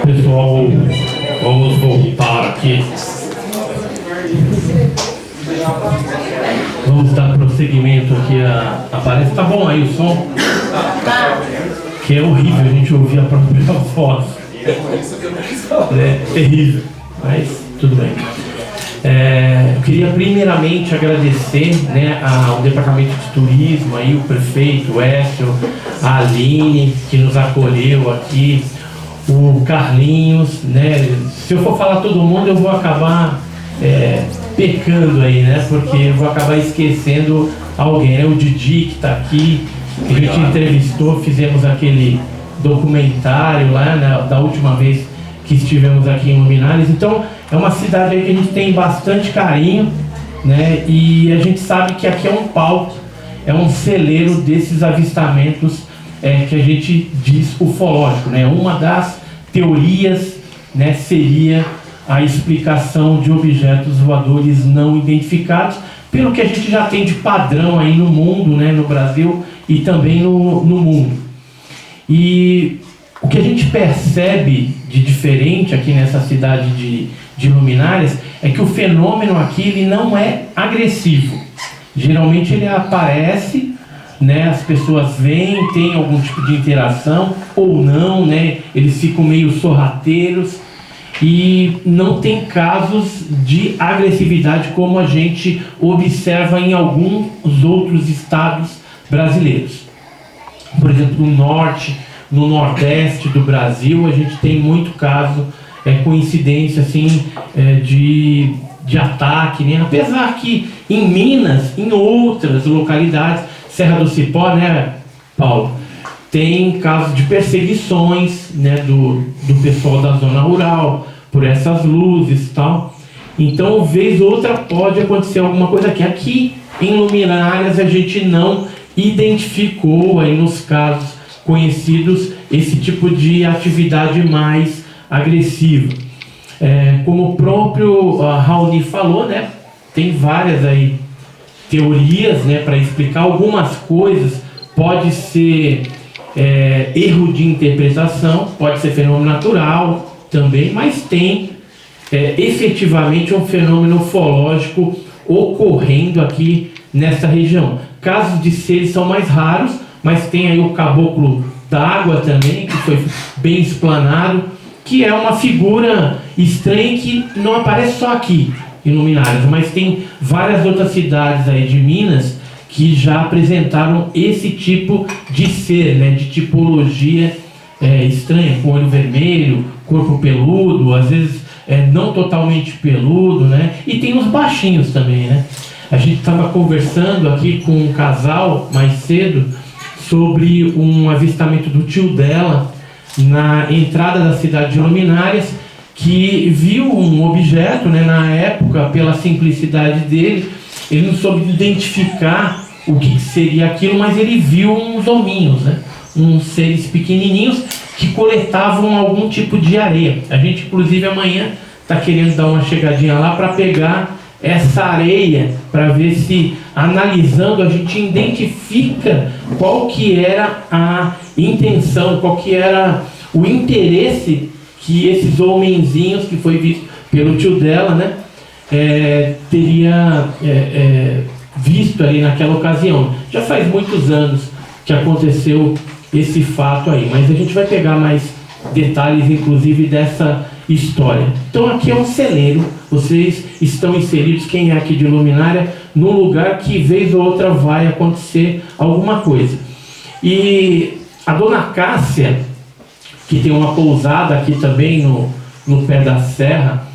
Pessoal, vamos voltar aqui. Vamos dar prosseguimento aqui à palestra. Tá bom aí o som? Que é horrível a gente ouvir a própria voz. É terrível, mas tudo bem. Eu queria primeiramente agradecer, né, ao Departamento de Turismo, aí, o prefeito, o Écio, a Aline, que nos acolheu aqui, o Carlinhos, né? Se eu for falar todo mundo, eu vou acabar pecando aí, né? Porque eu vou acabar esquecendo alguém, né? O Didi, que está aqui, que a gente entrevistou, fizemos aquele documentário lá, né, da última vez que estivemos aqui em Luminárias. Então, é uma cidade aí que a gente tem bastante carinho, né? E a gente sabe que aqui é um palco, é um celeiro desses avistamentos que a gente diz ufológico, né? Uma das teorias, né, seria a explicação de objetos voadores não identificados, pelo que a gente já tem de padrão aí no mundo, né, no Brasil e também no mundo. E o que a gente percebe de diferente aqui nessa cidade de Luminárias é que o fenômeno aqui ele não é agressivo. Geralmente ele aparece, né, as pessoas vêm, tem algum tipo de interação ou não, né, eles ficam meio sorrateiros e não tem casos de agressividade como a gente observa em alguns outros estados brasileiros. Por exemplo, no norte, no nordeste do Brasil, a gente tem muito caso, coincidência assim, de ataque, né? Apesar que em Minas, em outras localidades, Serra do Cipó, né, Paulo, tem casos de perseguições, né, do pessoal da zona rural, por essas luzes e tal. Então, vez ou outra, pode acontecer alguma coisa aqui. Aqui em Luminárias, a gente não identificou aí nos casos conhecidos esse tipo de atividade mais agressiva. Como o próprio Raoni falou, né, tem várias aí teorias, né, para explicar algumas coisas. Pode ser erro de interpretação, pode ser fenômeno natural também, mas tem efetivamente um fenômeno ufológico ocorrendo aqui nessa região. Casos de seres são mais raros, mas tem aí o caboclo d'água também, que foi bem explanado, que é uma figura estranha que não aparece só aqui em Luminárias, mas tem várias outras cidades aí de Minas que já apresentaram esse tipo de ser, né, de tipologia estranha, com olho vermelho, corpo peludo, às vezes não totalmente peludo, né? E tem os baixinhos também, né? A gente estava conversando aqui com um casal mais cedo sobre um avistamento do tio dela na entrada da cidade de Luminárias, que viu um objeto, né, na época, pela simplicidade dele, ele não soube identificar o que seria aquilo, mas ele viu uns hominhos, né, uns seres pequenininhos que coletavam algum tipo de areia. A gente, inclusive, amanhã está querendo dar uma chegadinha lá para pegar essa areia, para ver se, analisando, a gente identifica qual que era a intenção, qual que era o interesse que esses homenzinhos, que foi visto pelo tio dela, né, teria visto ali naquela ocasião. Já faz muitos anos que aconteceu esse fato aí, mas a gente vai pegar mais detalhes, inclusive, dessa história. Então aqui é um celeiro, vocês estão inseridos, quem é aqui de Luminária, num lugar que vez ou outra vai acontecer alguma coisa. E a dona Cássia, que tem uma pousada aqui também no pé da serra,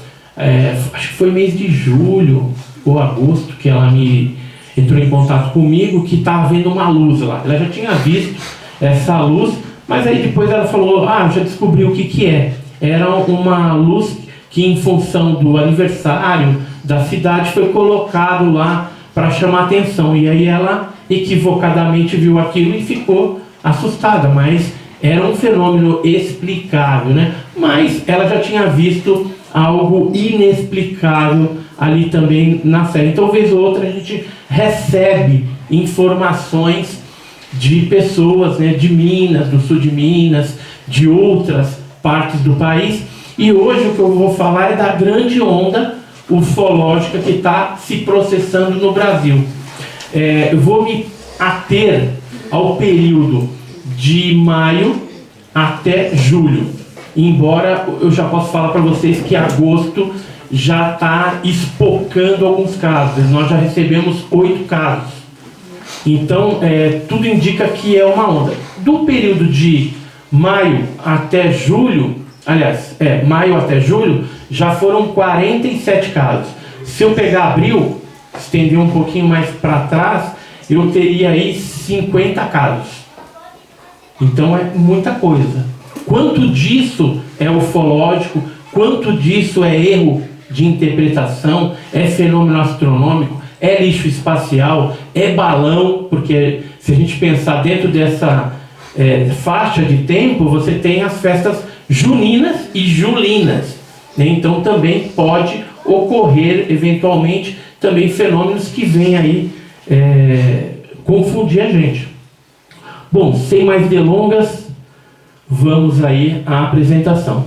acho que foi mês de julho ou agosto que ela me entrou em contato comigo, que estava vendo uma luz lá. Ela já tinha visto essa luz, mas aí depois ela falou, já descobri o que é. Era uma luz que, em função do aniversário da cidade, foi colocado lá para chamar atenção. E aí ela equivocadamente viu aquilo e ficou assustada, mas era um fenômeno explicável, né? Mas ela já tinha visto algo inexplicável ali também na série. Então, vez ou outra, a gente recebe informações de pessoas, né, de Minas, do sul de Minas, de outras partes do país. E hoje o que eu vou falar é da grande onda ufológica que está se processando no Brasil. Eu vou me ater ao período de maio até julho, embora eu já posso falar para vocês que agosto já está espocando alguns casos. Nós já recebemos 8 casos. Então, tudo indica que é uma onda. Do período de maio até julho, maio até julho, já foram 47 casos. Se eu pegar abril, estender um pouquinho mais para trás, eu teria aí 50 casos. Então é muita coisa. Quanto disso é ufológico, quanto disso é erro de interpretação, é fenômeno astronômico, é lixo espacial, é balão, porque se a gente pensar dentro dessa faixa de tempo, você tem as festas juninas e julinas, né? Então também pode ocorrer eventualmente também fenômenos que vêm aí confundir a gente. Bom, sem mais delongas, vamos aí à apresentação.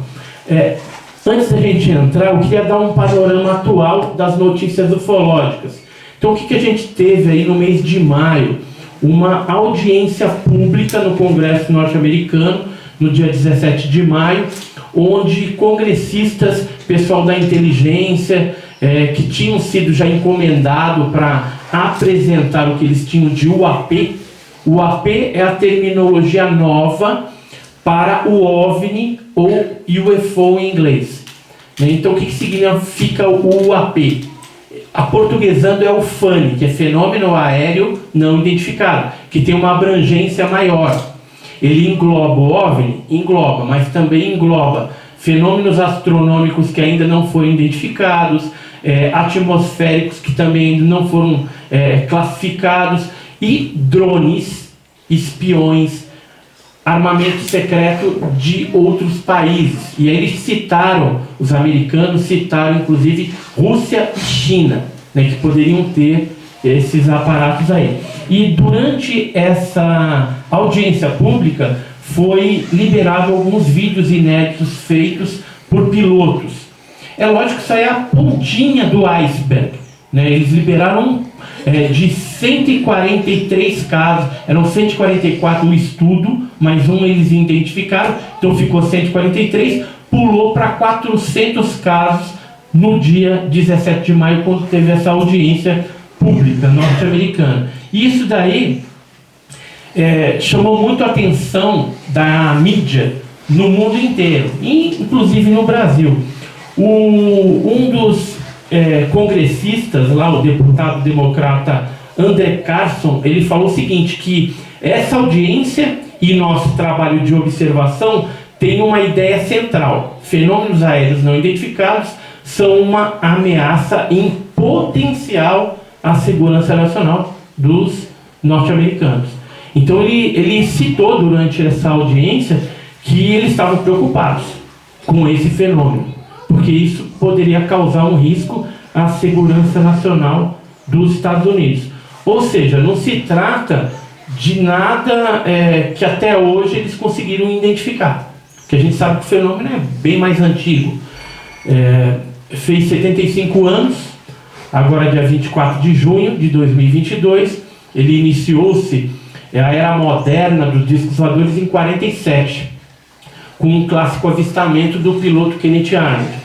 Antes da gente entrar, eu queria dar um panorama atual das notícias ufológicas. Então, o que a gente teve aí no mês de maio? Uma audiência pública no Congresso norte-americano, no dia 17 de maio, onde congressistas, pessoal da inteligência, que tinham sido já encomendados para apresentar o que eles tinham de UAP. UAP é a terminologia nova para o OVNI ou UFO em inglês. Então, o que significa o UAP? Aportuguesando é o FANI, que é fenômeno aéreo não identificado, que tem uma abrangência maior. Ele engloba o OVNI? Engloba, mas também engloba fenômenos astronômicos que ainda não foram identificados, atmosféricos que também ainda não foram classificados, e drones, espiões, armamento secreto de outros países. E aí eles citaram, os americanos citaram inclusive Rússia e China, né, que poderiam ter esses aparatos aí. E durante essa audiência pública foi liberado alguns vídeos inéditos feitos por pilotos. É lógico que isso aí é a pontinha do iceberg, né? Eles liberaram de 143 casos, eram 144 o estudo, mais um eles identificaram, então ficou 143, pulou para 400 casos no dia 17 de maio, quando teve essa audiência pública norte-americana. E isso daí chamou muito a atenção da mídia no mundo inteiro, inclusive no Brasil. Um dos congressistas lá, o deputado democrata André Carson, ele falou o seguinte, que essa audiência e nosso trabalho de observação tem uma ideia central: fenômenos aéreos não identificados são uma ameaça em potencial à segurança nacional dos norte-americanos. Então ele citou durante essa audiência que eles estavam preocupados com esse fenômeno, porque isso poderia causar um risco à segurança nacional dos Estados Unidos. Ou seja, não se trata de nada que até hoje eles conseguiram identificar, porque a gente sabe que o fenômeno é bem mais antigo. Fez 75 anos, agora dia 24 de junho de 2022, ele iniciou-se a era moderna dos discos voadores em 47, com um clássico avistamento do piloto Kenneth Arnold.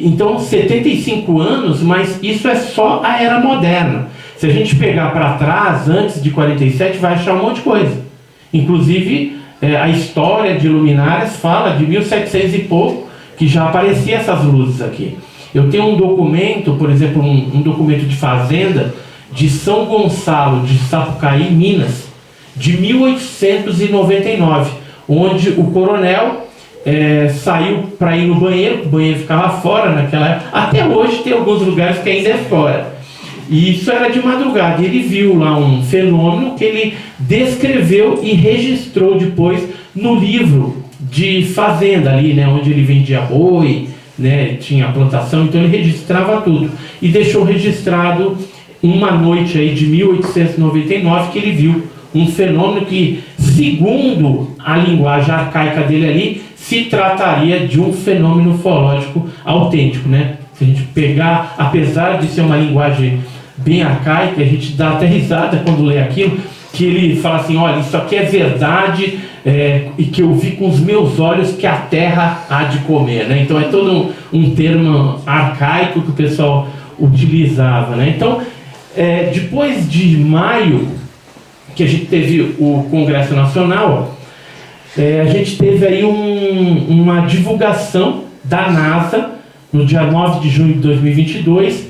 Então 75 anos, mas isso é só a era moderna. Se a gente pegar para trás, antes de 47, vai achar um monte de coisa. Inclusive, a história de luminárias fala de 1700 e pouco, que já apareciam essas luzes aqui. Eu tenho um documento, por exemplo, um documento de fazenda de São Gonçalo de Sapucaí, Minas, de 1899, onde o coronel saiu para ir no banheiro, o banheiro ficava fora naquela época. Até hoje tem alguns lugares que ainda é fora. E isso era de madrugada. E ele viu lá um fenômeno que ele descreveu e registrou depois no livro de fazenda ali, né, onde ele vendia boi, né, tinha plantação, então ele registrava tudo. E deixou registrado uma noite aí de 1899 que ele viu um fenômeno que, segundo a linguagem arcaica dele ali, se trataria de um fenômeno ufológico autêntico, né? Se a gente pegar, apesar de ser uma linguagem bem arcaica, a gente dá até risada quando lê aquilo, que ele fala assim, olha, isso aqui é verdade, e que eu vi com os meus olhos que a terra há de comer, né? Então é todo um termo arcaico que o pessoal utilizava, né? Então, depois de maio, que a gente teve o Congresso Nacional, a gente teve aí uma divulgação da NASA, no dia 9 de junho de 2022,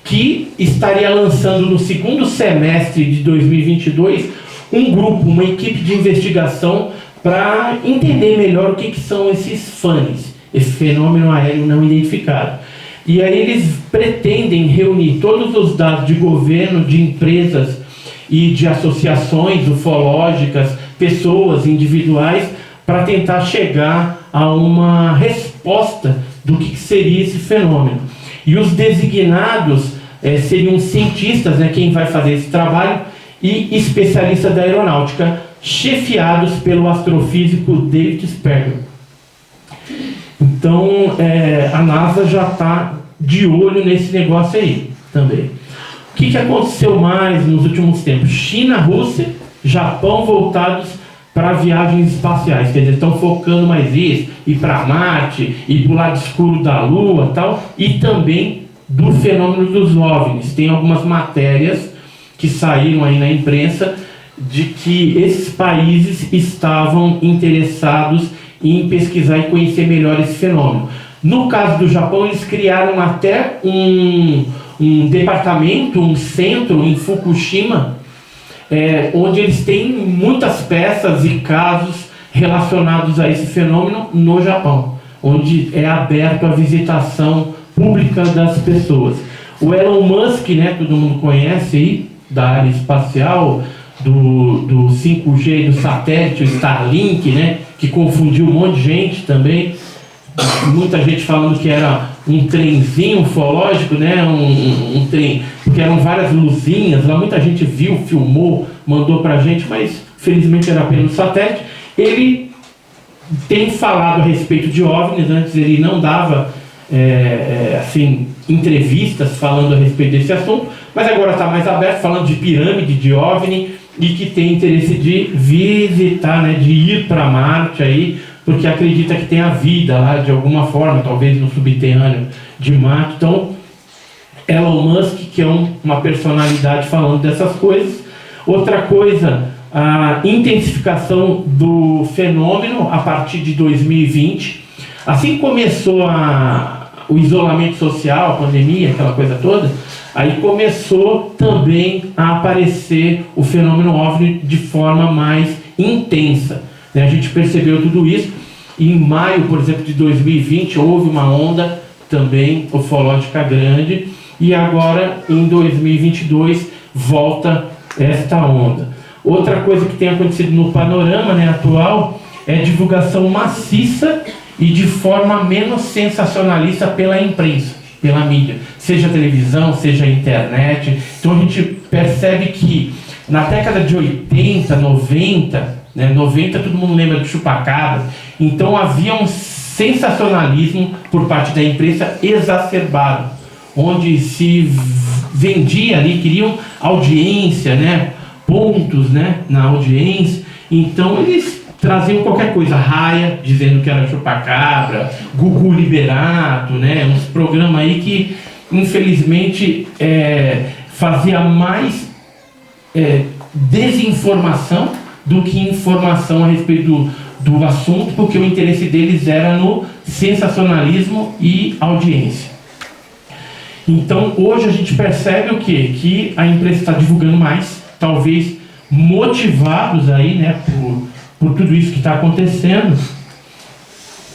que estaria lançando no segundo semestre de 2022 um grupo, uma equipe de investigação para entender melhor o que são esses FANGs, esse fenômeno aéreo não identificado. E aí eles pretendem reunir todos os dados de governo, de empresas e de associações ufológicas, pessoas individuais, para tentar chegar a uma resposta do que seria esse fenômeno. E os designados seriam cientistas, né, quem vai fazer esse trabalho, e especialistas da aeronáutica, chefiados pelo astrofísico David Spergel. Então, a NASA já está de olho nesse negócio aí também. O que aconteceu mais nos últimos tempos? China, Rússia, Japão voltados para viagens espaciais, quer dizer, estão focando mais isso, ir para Marte, ir para o lado escuro da Lua tal, e também do fenômeno dos OVNIs. Tem algumas matérias que saíram aí na imprensa de que esses países estavam interessados em pesquisar e conhecer melhor esse fenômeno. No caso do Japão, eles criaram até um departamento, um centro em Fukushima, onde eles têm muitas peças e casos relacionados a esse fenômeno no Japão, onde é aberto a visitação pública das pessoas. O Elon Musk, né, todo mundo conhece aí, da área espacial, do 5G, do satélite, o Starlink, né, que confundiu um monte de gente também. Muita gente falando que era um trenzinho ufológico, né, um trem, porque eram várias luzinhas lá, muita gente viu, filmou, mandou pra gente, mas felizmente era apenas um satélite. Ele tem falado a respeito de OVNIs, antes ele não dava assim, entrevistas falando a respeito desse assunto, mas agora está mais aberto, falando de pirâmide, de OVNI, e que tem interesse de visitar, né, de ir para Marte aí, porque acredita que tem a vida lá de alguma forma, talvez no subterrâneo de Marte. Então, Elon Musk, que é uma personalidade falando dessas coisas. Outra coisa, a intensificação do fenômeno a partir de 2020. Assim que começou o isolamento social, a pandemia, aquela coisa toda, aí começou também a aparecer o fenômeno OVNI de forma mais intensa. A gente percebeu tudo isso. Em maio, por exemplo, de 2020, houve uma onda também ufológica grande, e agora, em 2022, volta esta onda. Outra coisa que tem acontecido no panorama, né, atual é a divulgação maciça e de forma menos sensacionalista pela imprensa, pela mídia, seja televisão, seja internet. Então a gente percebe que na década de 80, 90, né, 90 todo mundo lembra do chupacabra, então havia um sensacionalismo por parte da imprensa exacerbado, onde se vendia ali, queriam audiência, né, pontos, né, na audiência. Então eles traziam qualquer coisa, Raia, dizendo que era chupacabra, Gugu Liberato, né, uns programas aí que, infelizmente, fazia mais desinformação do que informação a respeito do assunto, porque o interesse deles era no sensacionalismo e audiência. Então, hoje a gente percebe o quê? Que a imprensa está divulgando mais, talvez motivados aí, né, por tudo isso que está acontecendo.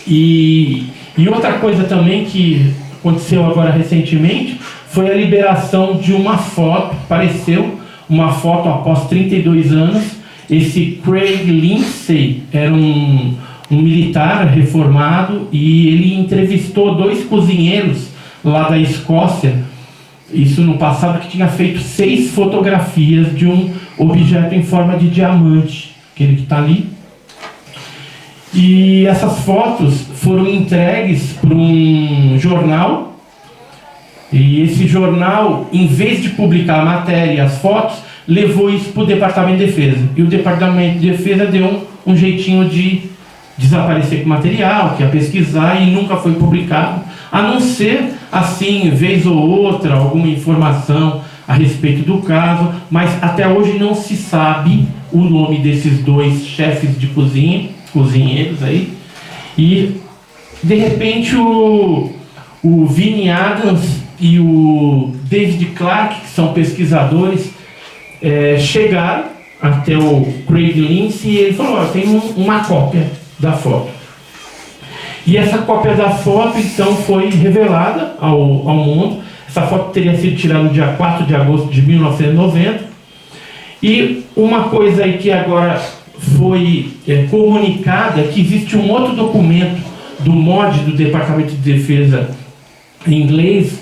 E outra coisa também que aconteceu agora recentemente foi a liberação de uma foto, apareceu uma foto após 32 anos. Esse Craig Lindsay era um militar reformado, e ele entrevistou 2 cozinheiros lá da Escócia, isso no passado, que tinha feito 6 fotografias de um objeto em forma de diamante, aquele que está ali. E essas fotos foram entregues para um jornal, e esse jornal, em vez de publicar a matéria e as fotos, levou isso para o Departamento de Defesa. E o Departamento de Defesa deu um jeitinho de desaparecer com o material, que ia pesquisar, e nunca foi publicado, a não ser, assim, vez ou outra, alguma informação a respeito do caso, mas até hoje não se sabe o nome desses dois chefes de cozinheiros aí. E, de repente, o Vinnie Adams e o David Clarke, que são pesquisadores, chegaram até o Craig Lindsay e ele falou: tem uma cópia da foto. E essa cópia da foto, então, foi revelada ao mundo. Essa foto teria sido tirada no dia 4 de agosto de 1990. E uma coisa aí que agora foi comunicada é que existe um outro documento do MOD, do Departamento de Defesa em inglês,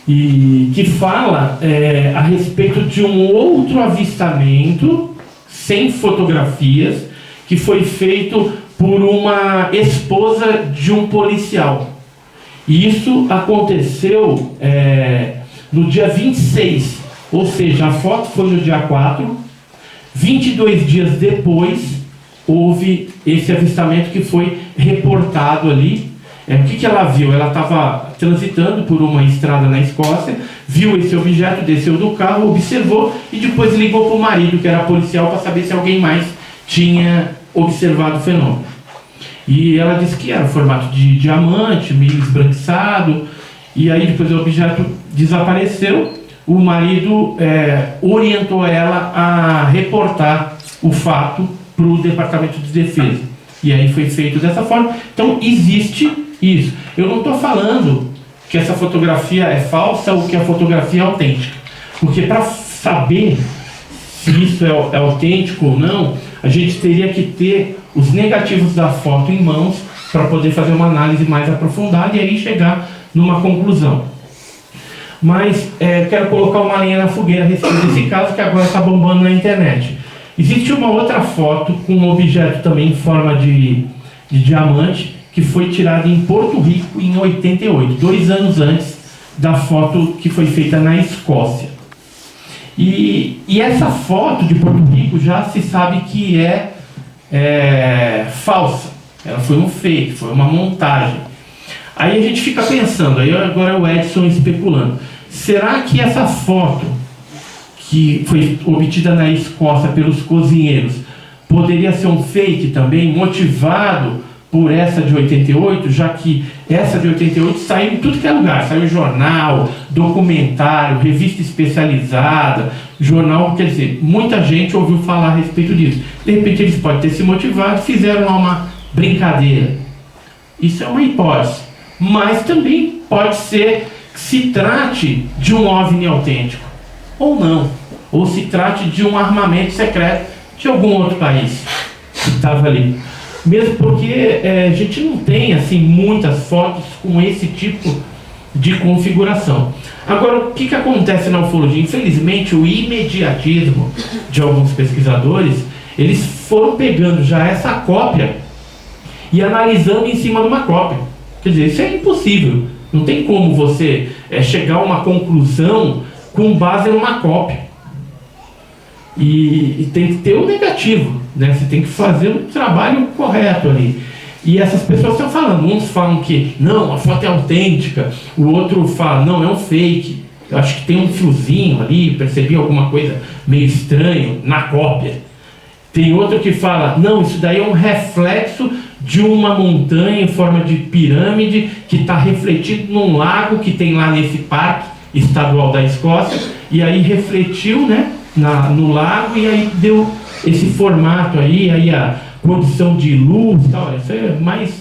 e que fala a respeito de um outro avistamento sem fotografias que foi feito por uma esposa de um policial. E isso aconteceu no dia 26, ou seja, a foto foi no dia 4, 22 dias depois houve esse avistamento que foi reportado ali. O que ela viu? Ela estava transitando por uma estrada na Escócia, viu esse objeto, desceu do carro, observou e depois ligou para o marido, que era policial, para saber se alguém mais tinha observado o fenômeno. E ela disse que era formato de diamante, meio esbranquiçado, e aí depois o objeto desapareceu. O marido orientou ela a reportar o fato para o Departamento de Defesa. E aí foi feito dessa forma. Então existe isso. Eu não estou falando que essa fotografia é falsa ou que a fotografia é autêntica. Porque para saber se isso é autêntico ou não, a gente teria que ter os negativos da foto em mãos para poder fazer uma análise mais aprofundada e aí chegar numa conclusão. Mas quero colocar uma linha na fogueira a respeito desse caso que agora está bombando na internet. Existe uma outra foto com um objeto também em forma de diamante que foi tirada em Porto Rico em 88, 2 anos antes da foto que foi feita na Escócia. E essa foto de Porto Rico já se sabe que é falsa. Ela foi um fake, foi uma montagem. Aí a gente fica pensando, aí agora o Edson especulando, será que essa foto que foi obtida na Escócia pelos cozinheiros poderia ser um fake também, motivado por essa de 88, já que essa de 88 saiu em tudo que é lugar, saiu em jornal, documentário, revista especializada, jornal, quer dizer, muita gente ouviu falar a respeito disso. De repente eles podem ter se motivado, fizeram uma brincadeira. Isso é uma hipótese, mas também pode ser que se trate de um OVNI autêntico, ou não, ou se trate de um armamento secreto de algum outro país que estava ali. Mesmo porque a gente não tem assim muitas fotos com esse tipo de configuração. Agora, o que acontece na ufologia? Infelizmente, o imediatismo de alguns pesquisadores, eles foram pegando já essa cópia e analisando em cima de uma cópia. Quer dizer, isso é impossível. Não tem como você chegar a uma conclusão com base numa cópia. E tem que ter o negativo, né? Você tem que fazer o trabalho correto ali. E essas pessoas estão falando, uns falam que não, a foto é autêntica, o outro fala, não, é um fake. Eu acho que tem um fiozinho ali, percebi alguma coisa meio estranho na cópia. Tem outro que fala, não, isso daí é um reflexo de uma montanha em forma de pirâmide que está refletido num lago que tem lá nesse parque estadual da Escócia, e aí refletiu, né, no lago, e aí deu esse formato aí a condição de luz e tal. Isso é mais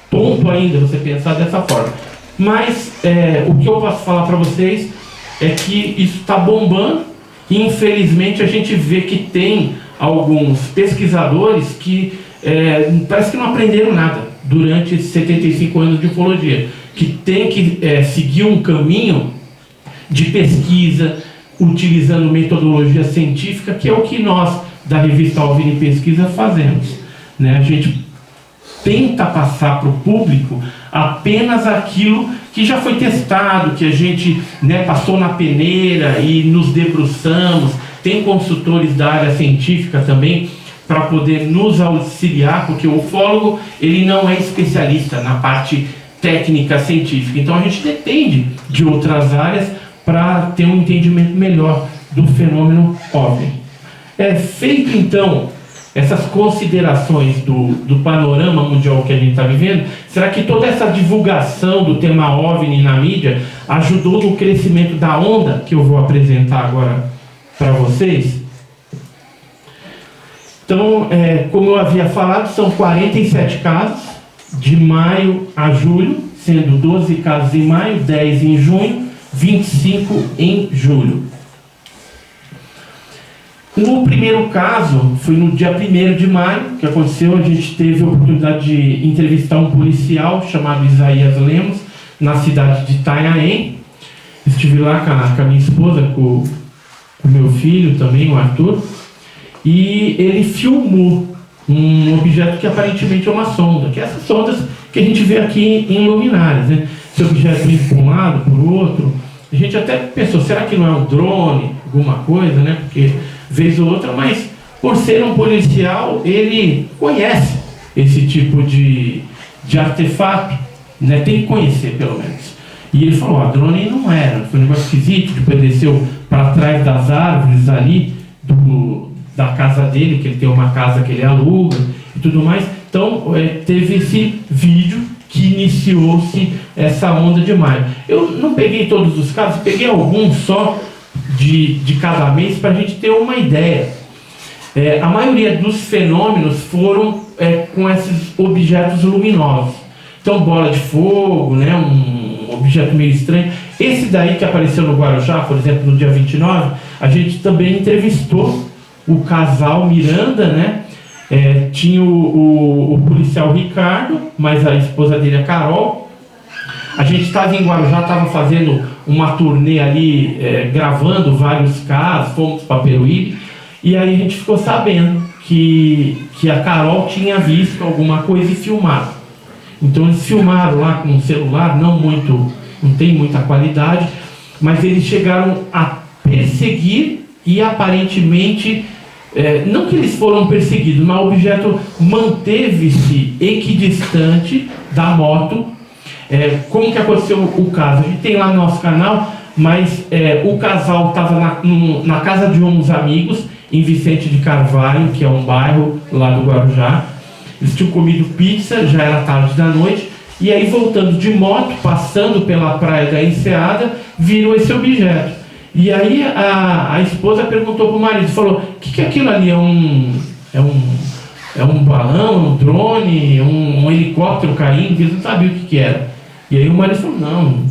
tonto ainda você pensar dessa forma. Mas o que eu posso falar para vocês é que isso está bombando e infelizmente a gente vê que tem alguns pesquisadores que parece que não aprenderam nada durante esses 75 anos de ufologia, que tem que seguir um caminho de pesquisa, utilizando metodologia científica, que é o que nós, da revista OVNI Pesquisa, fazemos, né? A gente tenta passar para o público apenas aquilo que já foi testado, que a gente, né, passou na peneira e nos debruçamos. Tem consultores da área científica também para poder nos auxiliar, porque o ufólogo ele não é especialista na parte técnica científica, então a gente depende de outras áreas para ter um entendimento melhor do fenômeno OVNI. Feito então essas considerações do panorama mundial que a gente está vivendo, será que toda essa divulgação do tema OVNI na mídia ajudou no crescimento da onda que eu vou apresentar agora para vocês? Então, como eu havia falado, são 47 casos, de maio a julho, sendo 12 casos em maio, 10 em junho, 25 em julho. O primeiro caso foi no dia 1º de maio, que aconteceu. A gente teve a oportunidade de entrevistar um policial chamado Isaías Lemos, na cidade de Itanhaém. Estive lá com a minha esposa, com o meu filho também, o Arthur, e ele filmou um objeto que aparentemente é uma sonda, que é essas sondas que a gente vê aqui em luminárias, né? Esse objeto indo por um lado, por outro. A gente até pensou, será que não é um drone, alguma coisa, né? Porque vez ou outra, mas por ser um policial, ele conhece esse tipo de artefato, né? Tem que conhecer, pelo menos. E ele falou, drone não era, foi um negócio esquisito, depois desceu para trás das árvores ali, da casa dele, que ele tem uma casa que ele aluga e tudo mais. Então, teve esse vídeo que iniciou-se essa onda de maio. Eu não peguei todos os casos, peguei alguns só de cada mês para a gente ter uma ideia. A maioria dos fenômenos foram com esses objetos luminosos. Então, bola de fogo, né, um objeto meio estranho. Esse daí que apareceu no Guarujá, por exemplo, no dia 29, a gente também entrevistou o casal Miranda, né? Tinha o policial Ricardo, mas a esposa dele, a Carol. A gente estava em Guarujá, estava fazendo uma turnê ali, gravando vários casos, fomos para Peruíbe, e aí a gente ficou sabendo que a Carol tinha visto alguma coisa e filmado. Então eles filmaram lá com um celular, não tem muita qualidade, mas eles chegaram a perseguir e aparentemente, não que eles foram perseguidos, mas o objeto manteve-se equidistante da moto. Como que aconteceu o caso? A gente tem lá no nosso canal, mas o casal estava na casa de uns amigos, em Vicente de Carvalho, que é um bairro lá do Guarujá. Eles tinham comido pizza, já era tarde da noite, e aí voltando de moto, passando pela praia da Enseada, viram esse objeto. E aí a esposa perguntou para o marido, falou, o que é aquilo ali? É um balão, um drone, um helicóptero caindo? Eles não sabiam o que era. E aí o marido falou, não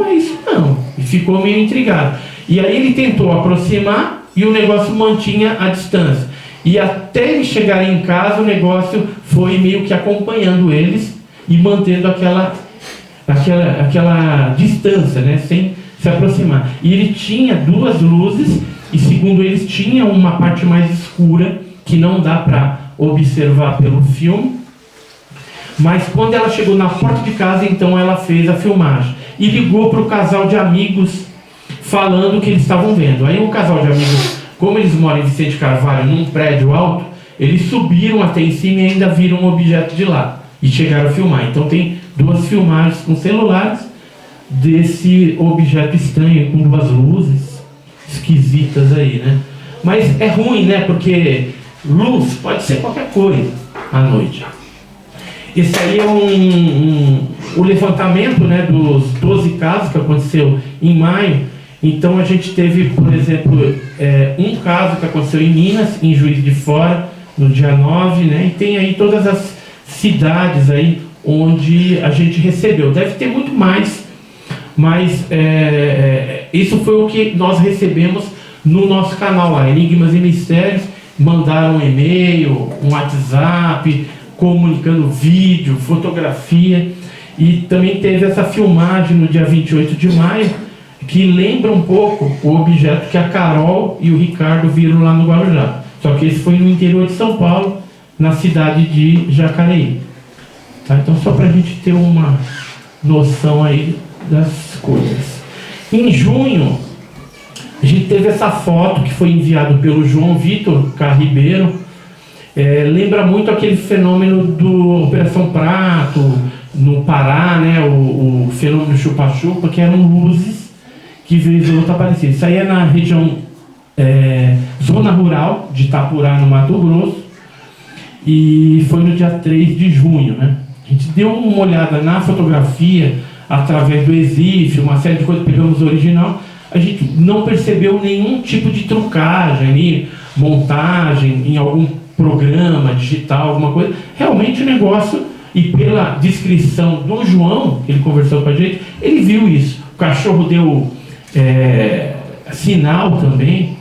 é isso não. E ficou meio intrigado. E aí ele tentou aproximar e o negócio mantinha a distância. E até eles chegarem em casa, o negócio foi meio que acompanhando eles e mantendo aquela distância, né, sem se aproximar. E ele tinha duas luzes e, segundo eles, tinha uma parte mais escura que não dá para observar pelo filme. Mas quando ela chegou na porta de casa, então ela fez a filmagem e ligou para o casal de amigos falando o que eles estavam vendo. Aí o casal de amigos, como eles moram em Vicente Carvalho, num prédio alto, eles subiram até em cima e ainda viram um objeto de lá e chegaram a filmar. Então tem duas filmagens com celulares desse objeto estranho, com duas luzes esquisitas aí, né? Mas é ruim, né? Porque luz pode ser qualquer coisa à noite. Esse aí é o levantamento, né, dos 12 casos que aconteceu em maio. Então a gente teve, por exemplo, um caso que aconteceu em Minas, em Juiz de Fora, no dia 9, né? E tem aí todas as cidades aí onde a gente recebeu. Deve ter muito mais, mas isso foi o que nós recebemos no nosso canal lá, Enigmas e Mistérios. Mandaram um e-mail, um WhatsApp, comunicando vídeo, fotografia. E também teve essa filmagem no dia 28 de maio, que lembra um pouco o objeto que a Carol e o Ricardo viram lá no Guarujá. Só que esse foi no interior de São Paulo, na cidade de Jacareí. Tá? Então, só para a gente ter uma noção aí das coisas. Em junho, a gente teve essa foto que foi enviada pelo João Vitor Carribeiro. Lembra muito aquele fenômeno do Operação Prato, no Pará, né? O fenômeno chupa-chupa, que eram luzes que vez ou outra apareciam. Isso aí é na região, zona rural de Itapurá, no Mato Grosso, e foi no dia 3 de junho, né? A gente deu uma olhada na fotografia através do EXIF, uma série de coisas, pegamos o original. A gente não percebeu nenhum tipo de trucagem, montagem em algum programa digital, alguma coisa. Realmente o negócio, e pela descrição do João, que ele conversou com a gente, ele viu isso. O cachorro deu sinal também,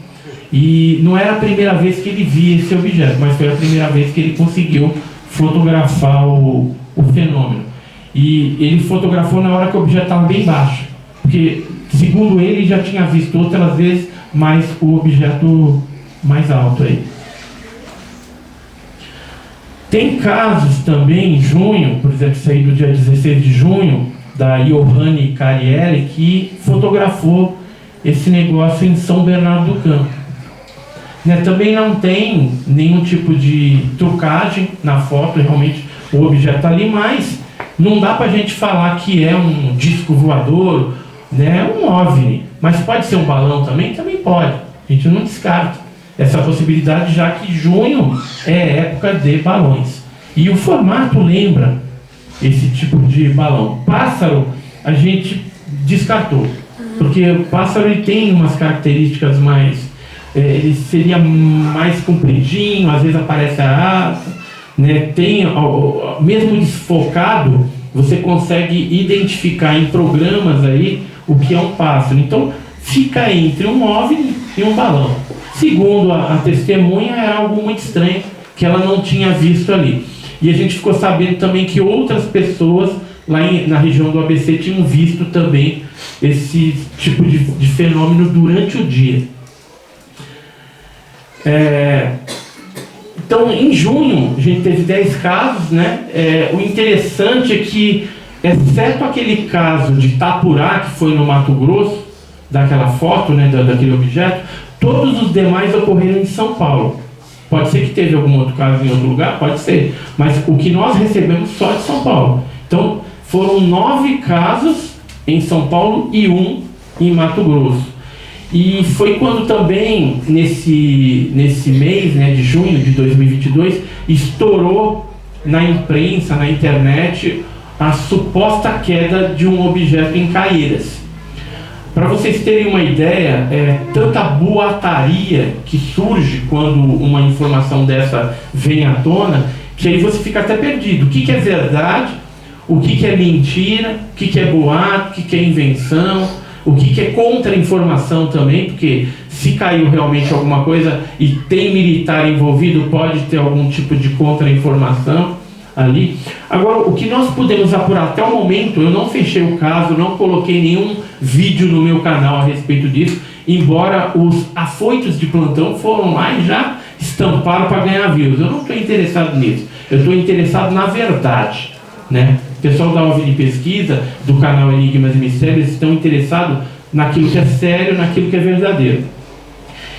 e não era a primeira vez que ele via esse objeto, mas foi a primeira vez que ele conseguiu fotografar o fenômeno. E ele fotografou na hora que o objeto estava bem baixo, porque, segundo ele, já tinha visto outras vezes, mas o objeto mais alto aí. Tem casos também em junho, por exemplo, isso aí do dia 16 de junho, da Johanne Carielli, que fotografou esse negócio em São Bernardo do Campo. Também não tem nenhum tipo de trucagem na foto, realmente o objeto está ali, mas não dá para a gente falar que é um disco voador, um OVNI, mas pode ser um balão também? Também pode, a gente não descarta essa possibilidade, já que junho é época de balões. E o formato lembra esse tipo de balão. Pássaro, a gente descartou, porque o pássaro ele tem umas características mais... ele seria mais compridinho, às vezes aparece a asa, tem, mesmo desfocado, você consegue identificar em programas aí o que é um pássaro. Então, fica entre um OVNI e um balão. Segundo a testemunha, era algo muito estranho que ela não tinha visto ali. E a gente ficou sabendo também que outras pessoas lá na região do ABC tinham visto também esse tipo de fenômeno durante o dia. Então, em junho, a gente teve 10 casos, o interessante é que, exceto aquele caso de Itapurá, que foi no Mato Grosso, daquela foto, daquele objeto, todos os demais ocorreram em São Paulo. Pode ser que teve algum outro caso em outro lugar, pode ser, mas o que nós recebemos só de São Paulo. Então, foram 9 casos em São Paulo e 1 em Mato Grosso. E foi quando também, nesse mês de junho de 2022, estourou na imprensa, na internet, a suposta queda de um objeto em Caieiras. Para vocês terem uma ideia, tanta boataria que surge quando uma informação dessa vem à tona, que aí você fica até perdido. O que é verdade, o que é mentira, o que é boato, o que é invenção, o que é contra-informação também, porque se caiu realmente alguma coisa e tem militar envolvido, pode ter algum tipo de contra-informação ali. Agora, o que nós pudemos apurar até o momento, eu não fechei o caso, não coloquei nenhum vídeo no meu canal a respeito disso, embora os afoitos de plantão foram lá e já estamparam para ganhar views. Eu não estou interessado nisso, eu estou interessado na verdade, O pessoal da OVNI Pesquisa, do canal Enigmas e Mistérios, estão interessados naquilo que é sério, naquilo que é verdadeiro.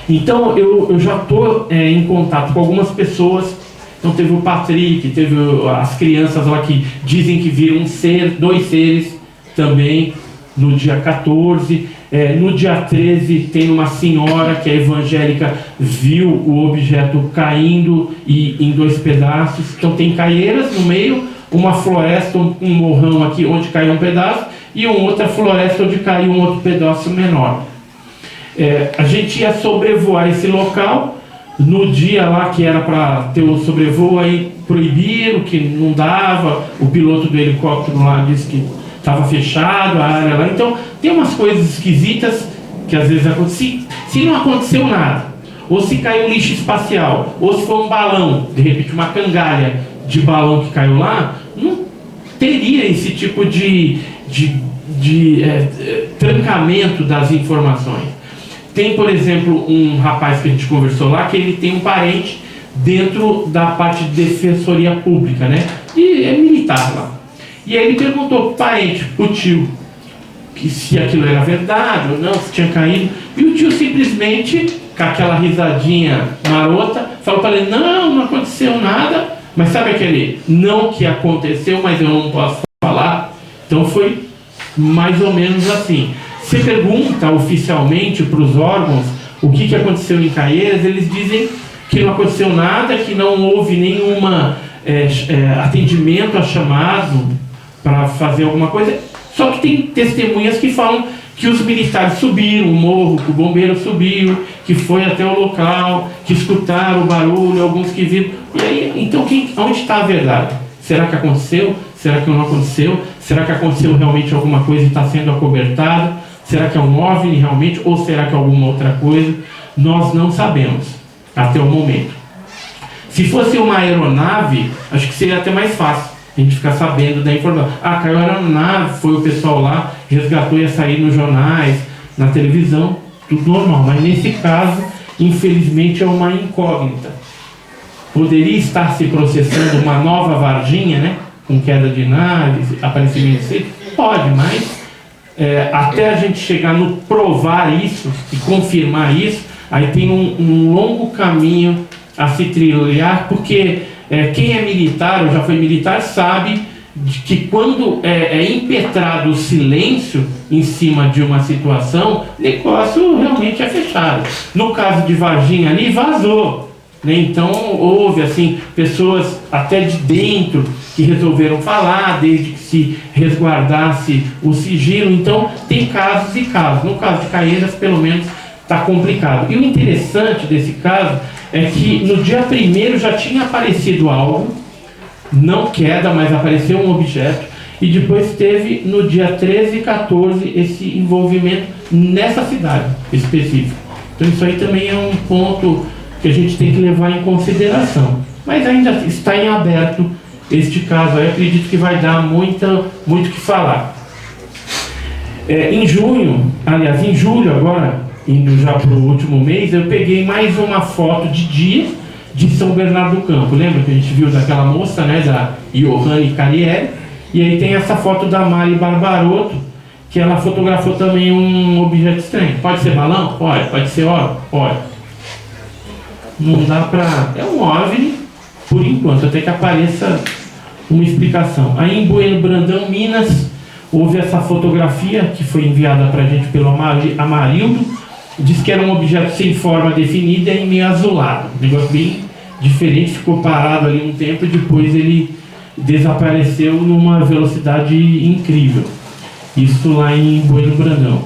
Então, eu já estou em contato com algumas pessoas. Então teve o Patrick, teve as crianças lá que dizem que viram dois seres também no dia 14. No dia 13 tem uma senhora que é evangélica, viu o objeto caindo em 2 pedaços. Então tem Caieiras no meio, uma floresta, um morrão aqui onde caiu um pedaço e outra floresta onde caiu um outro pedaço menor. A gente ia sobrevoar esse local. No dia lá que era para ter o sobrevoo, aí proibiram, que não dava, o piloto do helicóptero lá disse que estava fechado a área lá. Então tem umas coisas esquisitas que às vezes acontecem. Se não aconteceu nada, ou se caiu lixo espacial, ou se foi um balão, de repente uma cangalha de balão que caiu lá, não teria esse tipo de trancamento das informações. Tem, por exemplo, um rapaz que a gente conversou lá, que ele tem um parente dentro da parte de defensoria pública, né? E é militar lá. E aí ele perguntou pro parente, pro tio, que se aquilo era verdade ou não, se tinha caído. E o tio simplesmente, com aquela risadinha marota, falou para ele, não aconteceu nada. Mas sabe aquele não que aconteceu, mas eu não posso falar? Então foi mais ou menos assim. Você pergunta oficialmente para os órgãos o que aconteceu em Caieiras, eles dizem que não aconteceu nada, que não houve nenhuma atendimento a chamado para fazer alguma coisa. Só que tem testemunhas que falam que os militares subiram o morro, que o bombeiro subiu, que foi até o local, que escutaram o barulho, alguns que viram. E aí, então, onde está a verdade? Será que aconteceu? Será que não aconteceu? Será que aconteceu realmente alguma coisa e está sendo acobertada? Será que é um OVNI realmente? Ou será que é alguma outra coisa? Nós não sabemos, até o momento. Se fosse uma aeronave, acho que seria até mais fácil a gente ficar sabendo da informação. Caiu a aeronave, foi o pessoal lá, resgatou, ia sair nos jornais, na televisão, tudo normal. Mas nesse caso, infelizmente, é uma incógnita. Poderia estar se processando uma nova Varginha, né? Com queda de naves, aparecimento de seres? Pode, mas até a gente chegar no provar isso e confirmar isso, aí tem um longo caminho a se trilhar, porque quem é militar ou já foi militar sabe que quando é impetrado o silêncio em cima de uma situação, o negócio realmente é fechado. No caso de Varginha ali, vazou, né? Então houve assim, pessoas até de dentro que resolveram falar, desde que se resguardasse o sigilo. Então tem casos e casos. No caso de Caieiras, pelo menos, está complicado. E o interessante desse caso é que no dia 1º já tinha aparecido algo, não queda, mas apareceu um objeto, e depois teve no dia 13 e 14 esse envolvimento nessa cidade específica. Então isso aí também é um ponto que a gente tem que levar em consideração. Mas ainda está em aberto este caso aí, acredito que vai dar muito o que falar. Em julho agora, indo já para o último mês, eu peguei mais uma foto de dia de São Bernardo do Campo. Lembra que a gente viu daquela moça, né, da Johanne Carriere? E aí tem essa foto da Mari Barbaroto, que ela fotografou também um objeto estranho. Pode ser balão? Pode. Pode ser óleo? Pode. Não dá para... É um OVNI, por enquanto, até que apareça uma explicação. Aí em Bueno Brandão, Minas, houve essa fotografia que foi enviada para a gente pelo Amarildo. Diz que era um objeto sem forma definida e meio azulado. Um negócio bem diferente, ficou parado ali um tempo e depois ele desapareceu numa velocidade incrível. Isso lá em Bueno Brandão.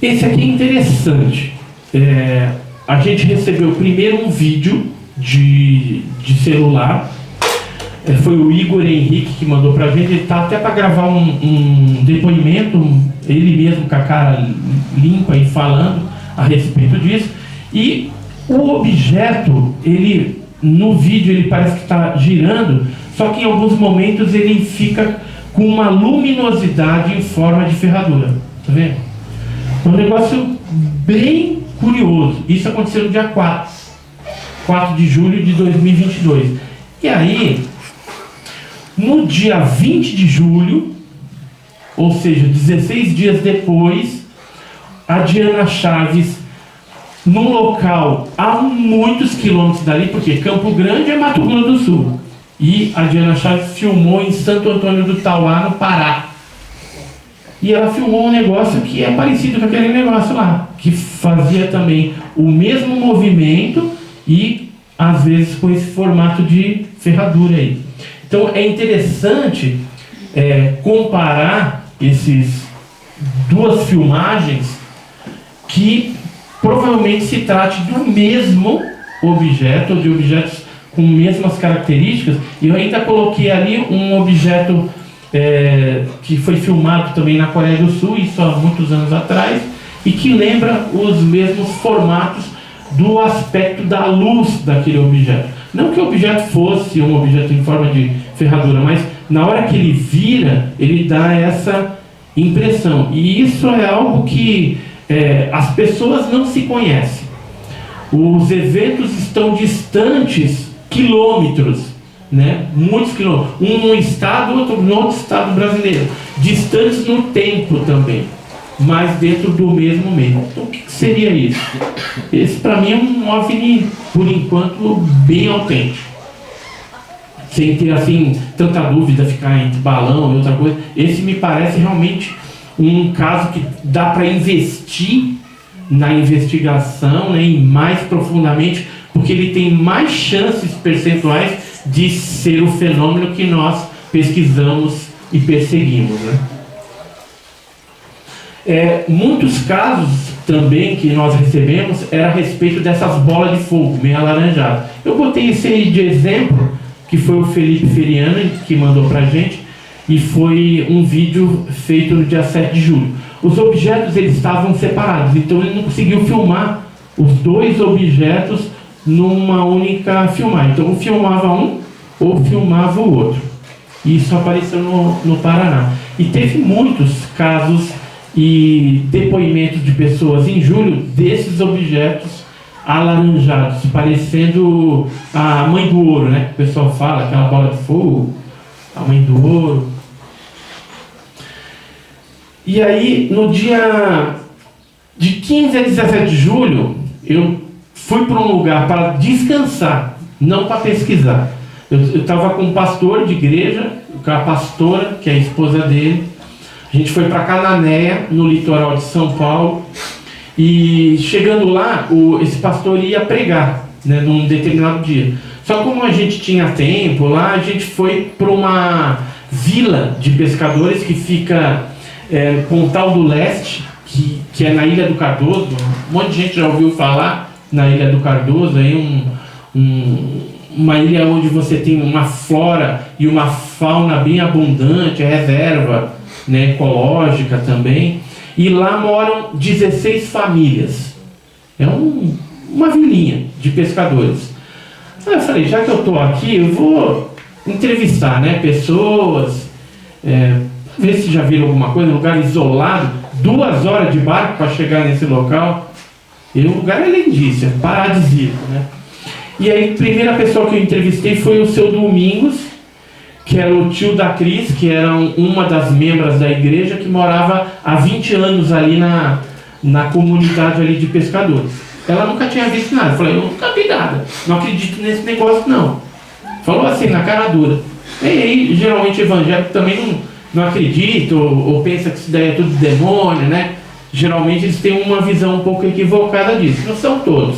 Esse aqui é interessante. A gente recebeu primeiro um vídeo de celular. Foi o Igor Henrique que mandou pra gente. Ele tá até para gravar um depoimento, ele mesmo com a cara limpa e falando a respeito disso. E o objeto, no vídeo ele parece que está girando, só que em alguns momentos ele fica com uma luminosidade em forma de ferradura. Tá vendo? É um negócio bem curioso. Isso aconteceu no dia 4 de julho de 2022. E aí, no dia 20 de julho, ou seja, 16 dias depois, a Diana Chaves, num local a muitos quilômetros dali, porque Campo Grande é Mato Grosso do Sul, e a Diana Chaves filmou em Santo Antônio do Tauá, no Pará. E ela filmou um negócio que é parecido com aquele negócio lá, que fazia também o mesmo movimento e, às vezes, com esse formato de ferradura aí. Então é interessante comparar essas duas filmagens, que provavelmente se trate do mesmo objeto, ou de objetos com mesmas características. E eu ainda coloquei ali um objeto que foi filmado também na Coreia do Sul, isso há muitos anos atrás, e que lembra os mesmos formatos do aspecto da luz daquele objeto. Não que o objeto fosse um objeto em forma de ferradura, mas na hora que ele vira, ele dá essa impressão. E isso é algo que as pessoas não se conhecem. Os eventos estão distantes quilômetros, né? Muitos quilômetros. Um no estado, outro no outro estado brasileiro. Distantes no tempo também, mas dentro do mesmo meio. Então, o que seria isso? Esse, para mim, é um OVNI, por enquanto, bem autêntico. Sem ter, assim, tanta dúvida, ficar entre balão e outra coisa. Esse me parece realmente um caso que dá para investir na investigação, né, e mais profundamente, porque ele tem mais chances percentuais de ser o fenômeno que nós pesquisamos e perseguimos, né? Muitos casos também que nós recebemos era a respeito dessas bolas de fogo meio alaranjadas. Eu botei esse aí de exemplo, que foi o Felipe Feriani que mandou pra gente, e foi um vídeo feito no dia 7 de julho. Os objetos eles estavam separados, então ele não conseguiu filmar os dois objetos numa única filmagem. Então filmava um ou filmava o outro. E isso apareceu no Paraná. E teve muitos casos e depoimentos de pessoas em julho desses objetos alaranjados, parecendo a mãe do ouro, né? O pessoal fala, aquela bola de fogo, a mãe do ouro. E aí, no dia de 15 a 17 de julho, eu fui para um lugar para descansar, não para pesquisar. Eu estava com um pastor de igreja, com a pastora, que é a esposa dele. A gente foi para Cananéia, no litoral de São Paulo. E chegando lá, esse pastor ia pregar, né, num determinado dia. Só como a gente tinha tempo lá, a gente foi para uma vila de pescadores que fica Pontal do Leste, que é na Ilha do Cardoso. Um monte de gente já ouviu falar na Ilha do Cardoso, aí uma ilha onde você tem uma flora e uma fauna bem abundante, reserva, né, ecológica também. E lá moram 16 famílias. É uma vilinha de pescadores. Aí eu falei, já que eu estou aqui, eu vou entrevistar, né, pessoas, ver se já viram alguma coisa, um lugar isolado, 2 horas de barco para chegar nesse local. E o lugar é lindíssimo, é paradisíaco, né? E aí, a primeira pessoa que eu entrevistei foi o seu Domingos, que era o tio da Cris, que era uma das membros da igreja, que morava há 20 anos ali na comunidade ali de pescadores. Ela nunca tinha visto nada. Eu falei, eu nunca vi nada, não acredito nesse negócio não. Falou assim, na cara dura. E aí, geralmente evangélico também não acredita, ou pensa que isso daí é tudo demônio, né? Geralmente eles têm uma visão um pouco equivocada disso. Não são todos,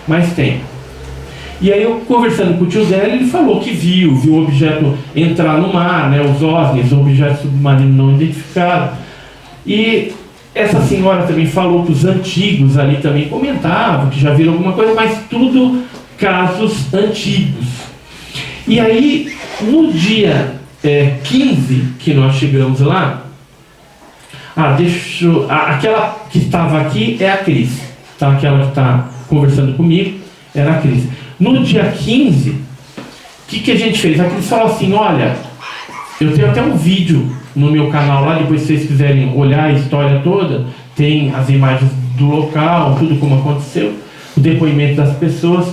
mas tem. E aí eu conversando com o tio dela, ele falou que viu o objeto entrar no mar, né, os OVNIs, objetos submarinos não identificados. E essa senhora também falou que os antigos ali também comentavam, que já viram alguma coisa, mas tudo casos antigos. E aí, no dia 15 que nós chegamos lá, aquela que estava aqui é a Cris, tá? Aquela que está conversando comigo era a Cris. No dia 15, o que a gente fez? A Cris falou assim, olha, eu tenho até um vídeo no meu canal lá, depois se vocês quiserem olhar a história toda, tem as imagens do local, tudo como aconteceu, o depoimento das pessoas.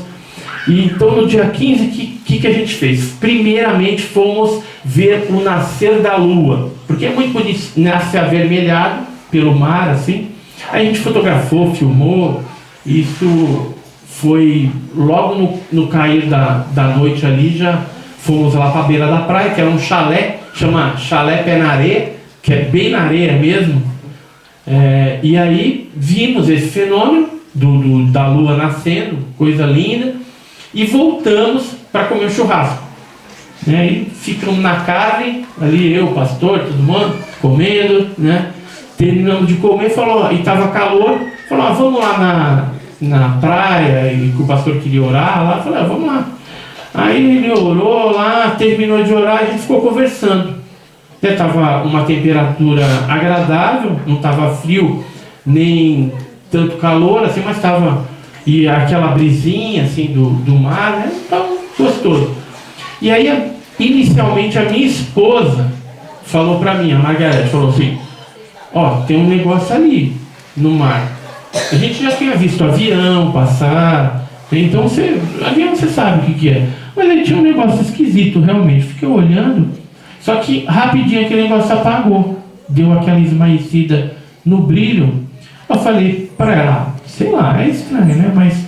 E então no dia 15, o que a gente fez? Primeiramente fomos ver o nascer da lua, porque é muito bonito, nasce avermelhado pelo mar, assim. Aí a gente fotografou, filmou, isso foi logo no cair da noite ali, já fomos lá para a beira da praia, que era um chalé, chama Chalé Pé na Areia, que é bem na areia mesmo. E aí vimos esse fenômeno da lua nascendo, coisa linda, e voltamos para comer o churrasco. E ficamos na carne, ali eu, o pastor, todo mundo, comendo, né? Terminamos de comer, e estava calor, falou, vamos lá na praia, e que o pastor queria orar lá, falei, vamos lá. Aí ele orou lá, terminou de orar, e a gente ficou conversando. Estava uma temperatura agradável, não estava frio, nem tanto calor, assim, mas estava, e aquela brisinha assim do mar, né? Então, gostoso. E aí, inicialmente, a minha esposa falou para mim, a Margarete, falou assim, tem um negócio ali no mar. A gente já tinha visto avião passar, então avião você sabe o que é. Mas aí tinha um negócio esquisito, realmente. Fiquei olhando, só que rapidinho aquele negócio apagou. Deu aquela esmaecida no brilho. Eu falei para ela, sei lá, é estranho, né? Mas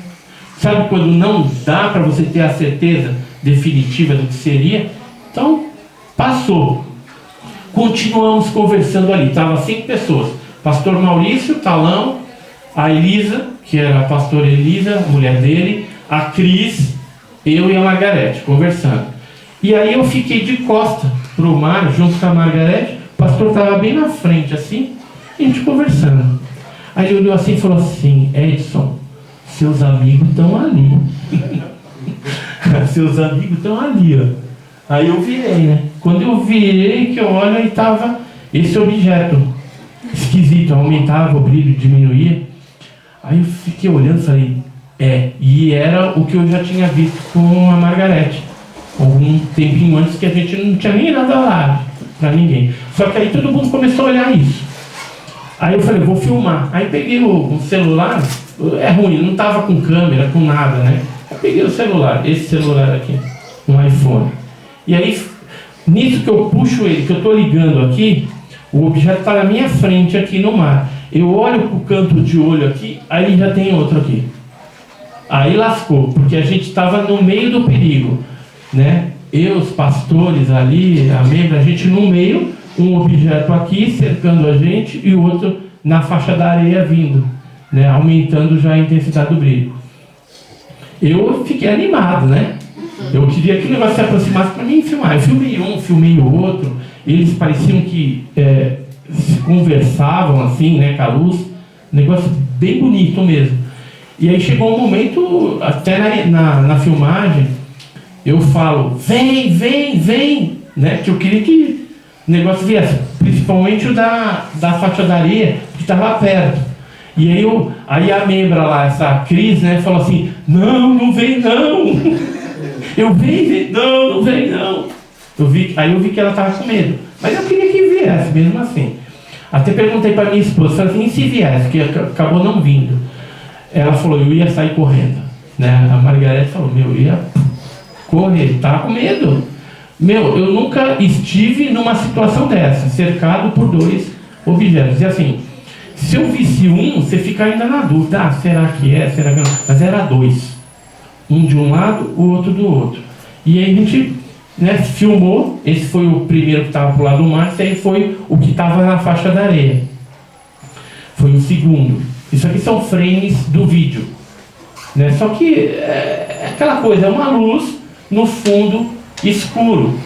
sabe quando não dá para você ter a certeza definitiva do que seria? Então, passou. Continuamos conversando ali. Estavam 5 pessoas. Pastor Maurício, Talão, a Elisa, que era a pastora Elisa, mulher dele, a Cris, eu e a Margarete, conversando. E aí eu fiquei de costa para o mar, junto com a Margarete. O pastor estava bem na frente, assim, a gente conversando. Aí ele olhou assim e falou assim, Edson, seus amigos estão ali. Seus amigos estão ali, ó. Aí eu virei, né? Quando eu virei, que eu olho, aí estava esse objeto esquisito, aumentava o brilho, diminuía. Aí eu fiquei olhando e falei, e era o que eu já tinha visto com a Margarete. Algum tempinho antes, que a gente não tinha nem nada lá pra ninguém. Só que aí todo mundo começou a olhar isso. Aí eu falei, vou filmar. Aí peguei o celular, é ruim, não tava com câmera, com nada, né? Eu peguei o celular, esse celular aqui, um iPhone. E aí, nisso que eu puxo ele, que eu estou ligando aqui, o objeto está na minha frente aqui no mar. Eu olho para o canto de olho aqui, aí já tem outro aqui. Aí lascou, porque a gente estava no meio do perigo, né? Eu, os pastores ali, a membra, a gente no meio, um objeto aqui cercando a gente e o outro na faixa da areia vindo, né? Aumentando já a intensidade do brilho. Eu fiquei animado, né? Eu queria que o negócio se aproximasse para mim filmar. Eu filmei um, filmei o outro. Eles pareciam que se conversavam assim, né, com a luz. Negócio bem bonito mesmo. E aí chegou um momento, até na filmagem, eu falo, vem, né? Que eu queria que o negócio viesse. Principalmente o da faixa da areia, que estava perto. E aí a membra lá, essa Cris, né, falou assim, não vem não. Eu vi, não vem não. Aí eu vi que ela estava com medo. Mas eu queria que viesse, mesmo assim. Até perguntei para minha esposa, falei assim, e se viesse? Que acabou não vindo. Ela falou, eu ia sair correndo. Né? A Margarete falou, eu ia correr, estava com medo. Eu nunca estive numa situação dessa, cercado por 2 objetos. E assim, se eu visse um, você fica ainda na dúvida, será que é, será que não? Mas era 2. Um de um lado, o outro do outro. E aí a gente, né, filmou. Esse foi o primeiro que estava para o lado do mar. Esse aí foi o que estava na faixa da areia. Foi o segundo. Isso aqui são frames do vídeo, né? Só que é aquela coisa, é uma luz no fundo escuro,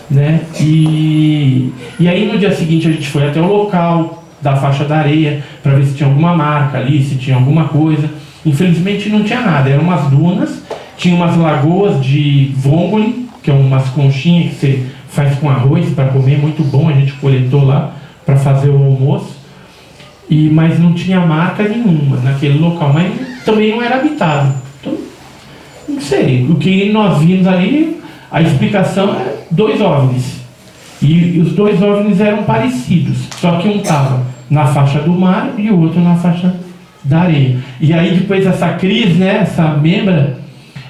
né? E aí no dia seguinte a gente foi até o local da faixa da areia para ver se tinha alguma marca ali, se tinha alguma coisa. Infelizmente não tinha nada, eram umas dunas, tinha umas lagoas de vongole, que é umas conchinhas que você faz com arroz para comer, muito bom, a gente coletou lá para fazer o almoço, mas não tinha marca nenhuma naquele local, mas também não era habitado. Então, não sei, o que nós vimos ali, a explicação é 2 OVNIs, e os 2 OVNIs eram parecidos, só que um estava na faixa do mar e o outro na faixa da areia. E aí depois essa Cris, né, essa membra,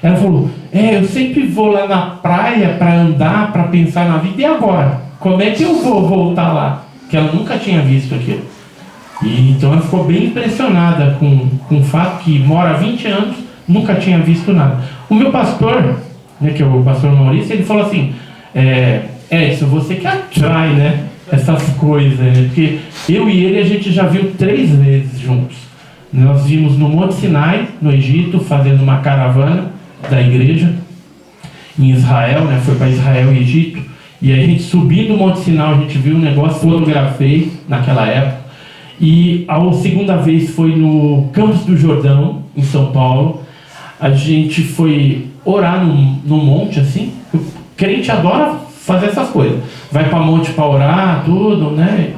ela falou, eu sempre vou lá na praia para andar, para pensar na vida, e agora? Como é que eu vou voltar lá? Que ela nunca tinha visto aquilo. E então ela ficou bem impressionada com o fato que mora há 20 anos, nunca tinha visto nada. O meu pastor, né, que é o pastor Maurício, ele falou assim, isso você que atrai, né, essas coisas, né? Porque eu e ele a gente já viu 3 vezes juntos. Nós vimos no Monte Sinai, no Egito, fazendo uma caravana da igreja em Israel, né? Foi para Israel e Egito. E a gente subindo o Monte Sinai, a gente viu um negócio, fotografei naquela época. E a segunda vez foi no Campos do Jordão, em São Paulo. A gente foi orar num monte, assim. O crente adora fazer essas coisas. Vai para monte para orar, tudo, né?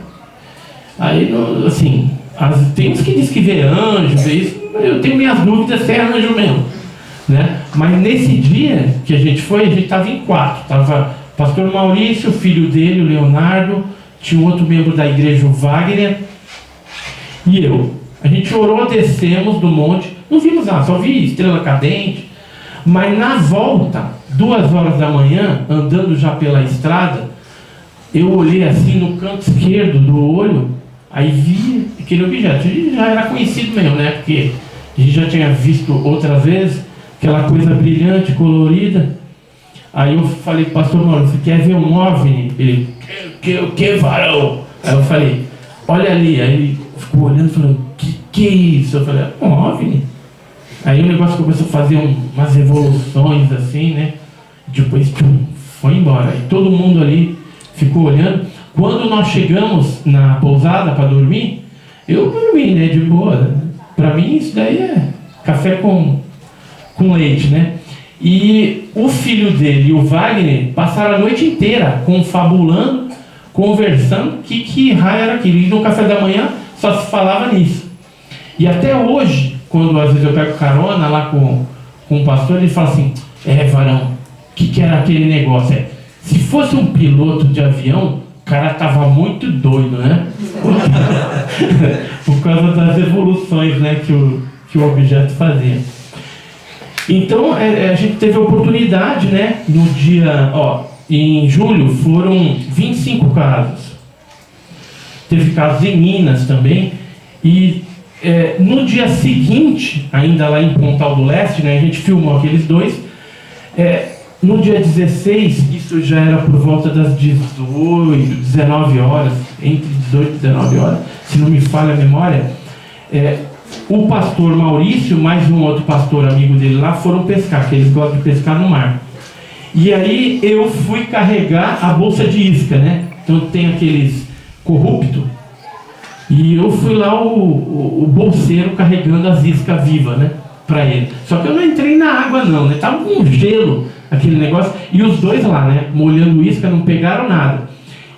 Aí, assim... Tem uns que dizem que vê anjo, vê isso, eu tenho minhas dúvidas se é anjo mesmo, né? Mas nesse dia que a gente foi, a gente estava em 4. Estava o pastor Maurício, o filho dele, o Leonardo, tinha um outro membro da igreja, o Wagner, e eu. A gente orou, descemos do monte, não vimos nada, só vi estrela cadente. Mas na volta, 2 horas da manhã, andando já pela estrada, eu olhei assim no canto esquerdo do olho, aí vi aquele objeto. Já era conhecido mesmo, né? Porque a gente já tinha visto outras vezes, aquela coisa brilhante, colorida. Aí eu falei, pastor Mauro, você quer ver um OVNI? Ele, que varão? Aí eu falei, olha ali. Aí ele ficou olhando e falou, que é isso? Eu falei, um OVNI. Aí o negócio começou a fazer umas revoluções assim, né? Depois foi embora. E todo mundo ali ficou olhando. Quando nós chegamos na pousada para dormir, eu dormi, né? De boa. Para mim isso daí é café com leite, né? E o filho dele e o Wagner passaram a noite inteira confabulando, conversando, que raio era aquilo. E no café da manhã só se falava nisso. E até hoje, quando às vezes eu pego carona lá com o pastor, ele fala assim, varão, o que era aquele negócio? Se fosse um piloto de avião, o cara tava muito doido, né? Por causa das evoluções, né, que o objeto fazia. Então, a gente teve a oportunidade, né, no dia, em julho foram 25 casos. Teve casos em Minas também. E no dia seguinte, ainda lá em Pontal do Leste, né, a gente filmou aqueles dois. No dia 16, isso já era por volta das 18, 19 horas, entre 18 e 19 horas, se não me falha a memória, o pastor Maurício, mais um outro pastor amigo dele lá, foram pescar, que eles gostam de pescar no mar. E aí eu fui carregar a bolsa de isca, né? Então tem aqueles corruptos, e eu fui lá o bolseiro carregando as iscas vivas, né? Para ele. Só que eu não entrei na água não, né? Tava com gelo aquele negócio, e os dois lá, né? Molhando isca, não pegaram nada.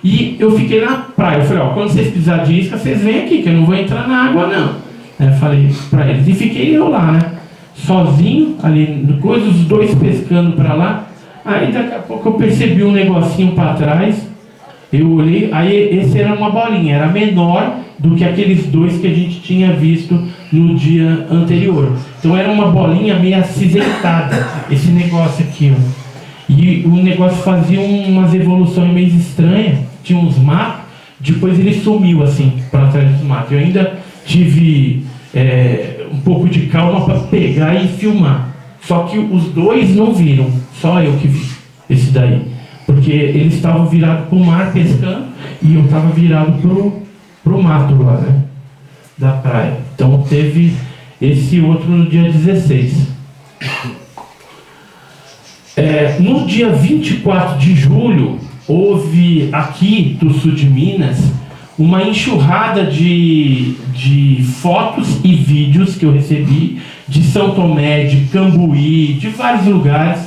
E eu fiquei na praia, eu falei, quando vocês precisarem de isca, vocês vêm aqui, que eu não vou entrar na água não. Falei para eles, e fiquei eu lá, né? Sozinho, ali no coisa, os dois pescando para lá. Aí daqui a pouco eu percebi um negocinho para trás. Eu olhei, aí esse era uma bolinha, era menor do que aqueles dois que a gente tinha visto no dia anterior. Então era uma bolinha meio acinzentada, esse negócio aqui, ó. E o negócio fazia umas evoluções meio estranhas, tinha uns matos, depois ele sumiu assim, para trás dos matos. Eu ainda tive um pouco de calma para pegar e filmar. Só que os dois não viram, só eu que vi esse daí. Porque eles estavam virados para o mar pescando e eu estava virado pro mato lá, né? Da praia. Então teve esse outro no dia 16. No dia 24 de julho, houve aqui do sul de Minas uma enxurrada de fotos e vídeos que eu recebi de São Tomé, de Cambuí, de vários lugares,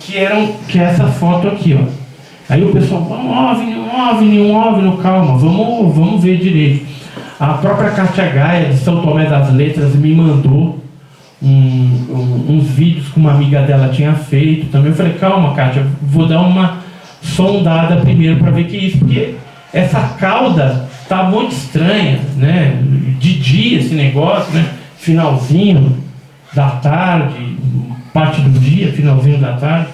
que é essa foto aqui, ó. Aí o pessoal, um OVNI, calma, vamos ver direito. A própria Kátia Gaia, de São Tomé das Letras, me mandou uns vídeos que uma amiga dela tinha feito também. Eu falei, calma, Kátia, vou dar uma sondada primeiro para ver o que é isso, porque essa cauda tá muito estranha, né? De dia esse negócio, né? Finalzinho da tarde, parte do dia, finalzinho da tarde.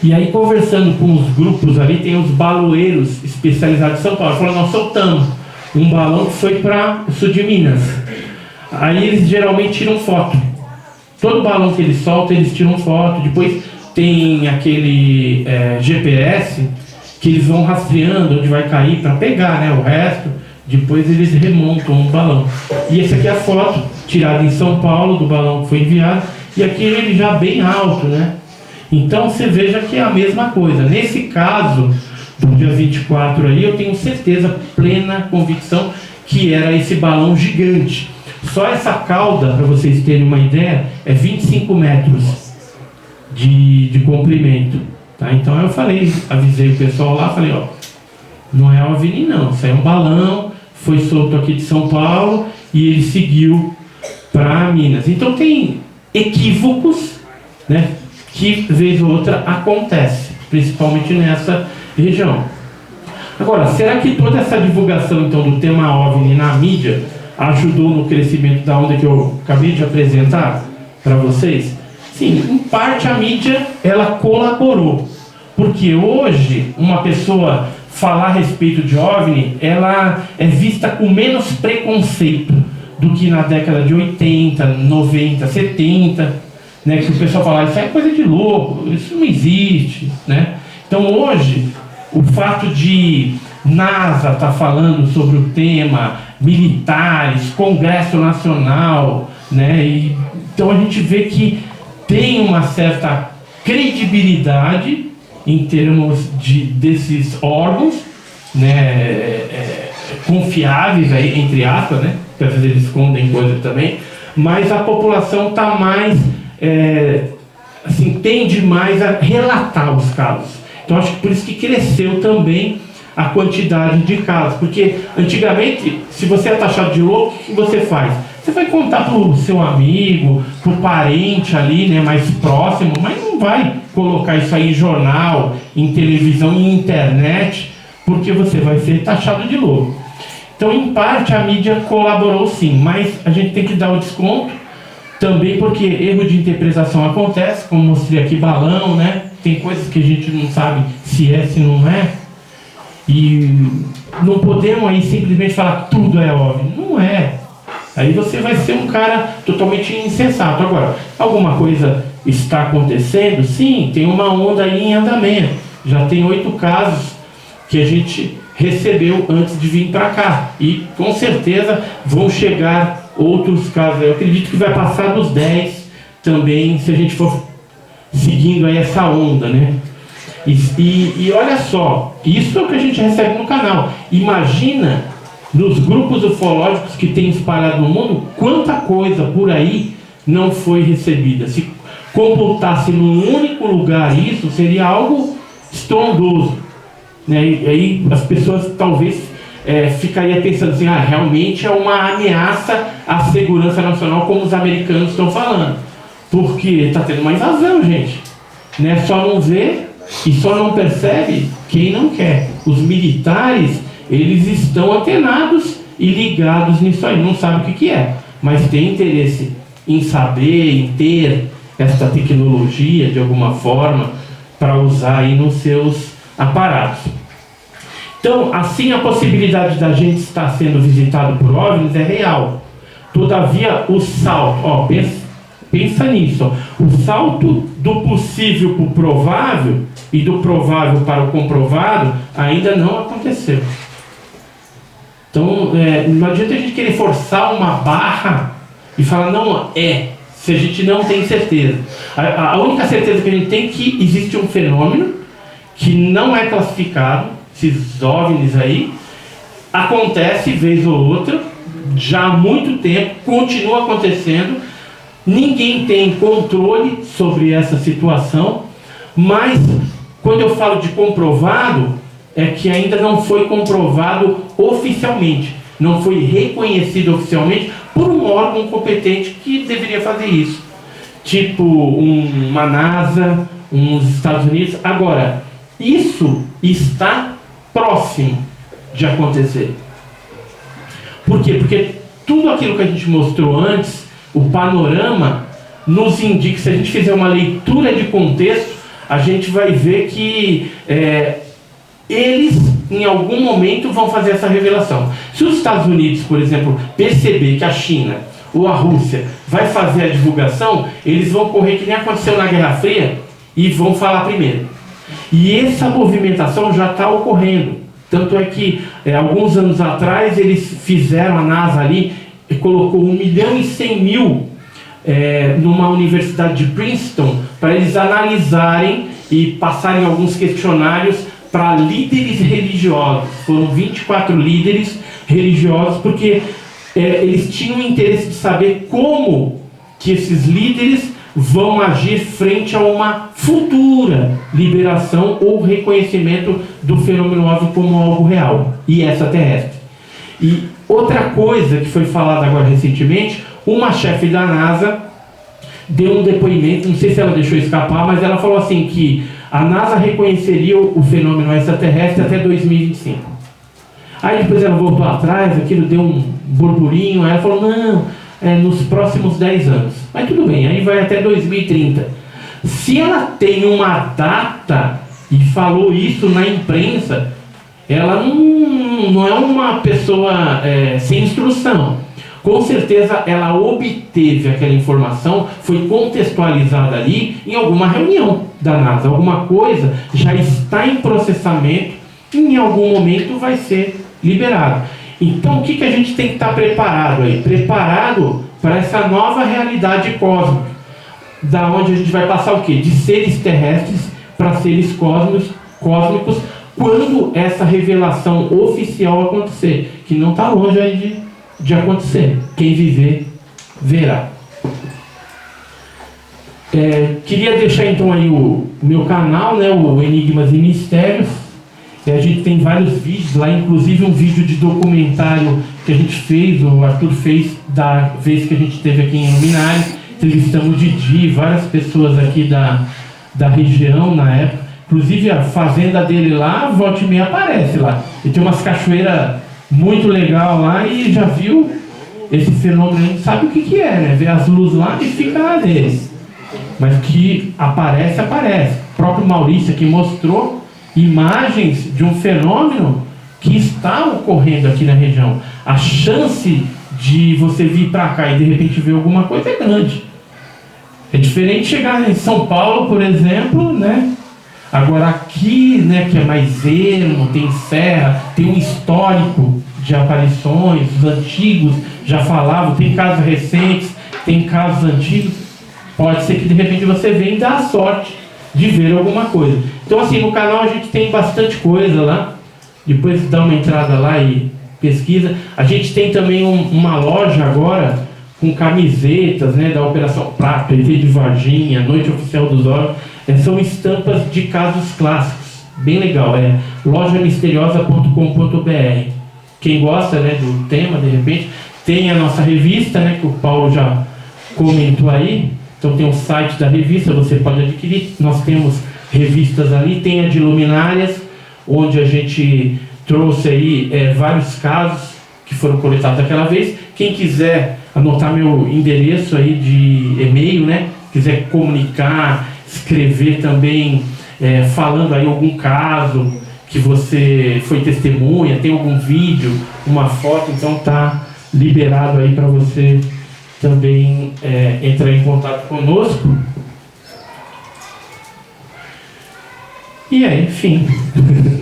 E aí, conversando com os grupos ali, tem os baloeiros especializados em São Paulo. Falaram, nós soltamos um balão que foi para o sul de Minas. Aí eles geralmente tiram foto. Todo balão que eles soltam, eles tiram foto. Depois tem aquele GPS que eles vão rastreando onde vai cair para pegar, né, o resto. Depois eles remontam o balão. E essa aqui é a foto tirada em São Paulo do balão que foi enviado. E aqui ele já bem alto, né? Então você veja que é a mesma coisa. Nesse caso, do dia 24 aí, eu tenho certeza, plena convicção, que era esse balão gigante. Só essa cauda, para vocês terem uma ideia, é 25 metros de comprimento. Tá? Então eu falei, avisei o pessoal lá, falei, não é OVNI não, isso aí é um balão, foi solto aqui de São Paulo e ele seguiu para Minas. Então tem equívocos, né, que vez ou outra acontece, principalmente nessa região. Agora, será que toda essa divulgação então do tema OVNI na mídia ajudou no crescimento da onda que eu acabei de apresentar para vocês? Sim, em parte a mídia ela colaborou, porque hoje uma pessoa falar a respeito de OVNI, ela é vista com menos preconceito do que na década de 80, 90, 70, né, que o pessoal fala, isso é coisa de louco, isso não existe, né? Então hoje, o fato de NASA estar falando sobre o tema, militares, Congresso Nacional, né, então a gente vê que tem uma certa credibilidade em termos desses órgãos, né, confiáveis, aí, entre aspas, né, porque às vezes eles escondem coisas também, mas a população está mais, assim, tende mais a relatar os casos. Então acho que por isso que cresceu também a quantidade de casos, porque antigamente, se você é taxado de louco, o que você faz? Você vai contar para o seu amigo, para o parente ali, né, mais próximo, mas não vai colocar isso aí em jornal, em televisão, em internet, porque você vai ser taxado de louco. Então, em parte, a mídia colaborou sim, mas a gente tem que dar o desconto também porque erro de interpretação acontece, como mostrei aqui, balão, né? Tem coisas que a gente não sabe se é, se não é. E não podemos aí simplesmente falar que tudo é OVNI. Não é. Aí você vai ser um cara totalmente insensato. Agora, alguma coisa está acontecendo? Sim, tem uma onda aí em andamento. Já tem 8 casos que a gente recebeu antes de vir para cá. E com certeza vão chegar outros casos. Eu acredito que vai passar dos 10 também, se a gente for seguindo aí essa onda, né? E olha só, isso é o que a gente recebe no canal. Imagina nos grupos ufológicos que tem espalhado no mundo, quanta coisa por aí não foi recebida. Se computasse num único lugar isso, seria algo estrondoso, né? E aí as pessoas talvez ficariam pensando assim, realmente é uma ameaça à segurança nacional, como os americanos estão falando. Porque está tendo uma invasão, gente, né? Só não vê e só não percebe quem não quer. Os militares, eles estão antenados e ligados nisso aí, não sabem o que é, mas tem interesse em saber, em ter essa tecnologia de alguma forma para usar aí nos seus aparatos. Então, assim, a possibilidade da gente estar sendo visitado por OVNIs é real. Todavia, o salto, pensa nisso, o salto do possível para o provável e do provável para o comprovado ainda não aconteceu. Então, não adianta a gente querer forçar uma barra e falar, não, se a gente não tem certeza. A única certeza que a gente tem é que existe um fenômeno que não é classificado, esses OVNIs aí, acontece vez ou outra, já há muito tempo, continua acontecendo, ninguém tem controle sobre essa situação, mas quando eu falo de comprovado, é que ainda não foi comprovado oficialmente, não foi reconhecido oficialmente por um órgão competente que deveria fazer isso, tipo uma NASA, uns Estados Unidos. Agora, isso está próximo de acontecer. Por quê? Porque tudo aquilo que a gente mostrou antes, o panorama, nos indica, se a gente fizer uma leitura de contexto, a gente vai ver que eles, em algum momento, vão fazer essa revelação. Se os Estados Unidos, por exemplo, perceber que a China ou a Rússia vai fazer a divulgação, eles vão correr que nem aconteceu na Guerra Fria e vão falar primeiro. E essa movimentação já está ocorrendo. Tanto é que, alguns anos atrás, eles fizeram, a NASA ali, e colocou 1.100.000 numa universidade de Princeton, para eles analisarem e passarem alguns questionários para líderes religiosos. Foram 24 líderes religiosos, porque eles tinham interesse de saber como que esses líderes vão agir frente a uma futura liberação ou reconhecimento do fenômeno OVNI como algo real e extraterrestre. E outra coisa que foi falada agora recentemente, uma chefe da NASA deu um depoimento, não sei se ela deixou escapar, mas ela falou assim que a NASA reconheceria o fenômeno extraterrestre até 2025. Aí depois ela voltou atrás, aquilo deu um burburinho, aí ela falou, não, nos próximos 10 anos. Mas tudo bem, aí vai até 2030. Se ela tem uma data e falou isso na imprensa, ela não é uma pessoa sem instrução. Com certeza ela obteve aquela informação, foi contextualizada ali em alguma reunião da NASA. Alguma coisa já está em processamento e em algum momento vai ser liberado. Então o que a gente tem que estar preparado aí? Preparado para essa nova realidade cósmica, da onde a gente vai passar o quê? De seres terrestres para seres cósmicos, quando essa revelação oficial acontecer, que não está longe aí de acontecer. Quem viver, verá. Queria deixar então aí o meu canal, né, o Enigmas e Mistérios. A gente tem vários vídeos lá, inclusive um vídeo de documentário que a gente fez, o Arthur fez, da vez que a gente esteve aqui em Luminária. Entrevistamos o Didi, várias pessoas aqui da região na época. Inclusive a fazenda dele lá, volta e meia aparece lá. E tem umas cachoeiras muito legal lá e já viu esse fenômeno, a gente sabe o que é, né? Vê as luzes lá e fica lá neles. Mas que aparece. O próprio Maurício aqui mostrou imagens de um fenômeno que está ocorrendo aqui na região. A chance de você vir para cá e de repente ver alguma coisa é grande. É diferente chegar em São Paulo, por exemplo, né? Agora aqui, né, que é mais ermo, tem serra, tem um histórico de aparições, os antigos já falavam, tem casos recentes, tem casos antigos, pode ser que de repente você venha e dá a sorte de ver alguma coisa. Então assim, no canal a gente tem bastante coisa lá, depois dá uma entrada lá e pesquisa. A gente tem também uma loja agora com camisetas, né, da Operação Prato, ET de Varginha, Noite Oficial dos Olhos. São estampas de casos clássicos, bem legal, lojamisteriosa.com.br. Quem gosta, né, do tema, de repente, tem a nossa revista, né, que o Paulo já comentou aí. Então tem o site da revista, você pode adquirir. Nós temos revistas ali, tem a de luminárias, onde a gente trouxe aí vários casos que foram coletados daquela vez. Quem quiser anotar meu endereço aí de e-mail, né, quiser comunicar, escrever também, falando aí algum caso que você foi testemunha, tem algum vídeo, uma foto, então tá liberado aí para você também entrar em contato conosco. E enfim,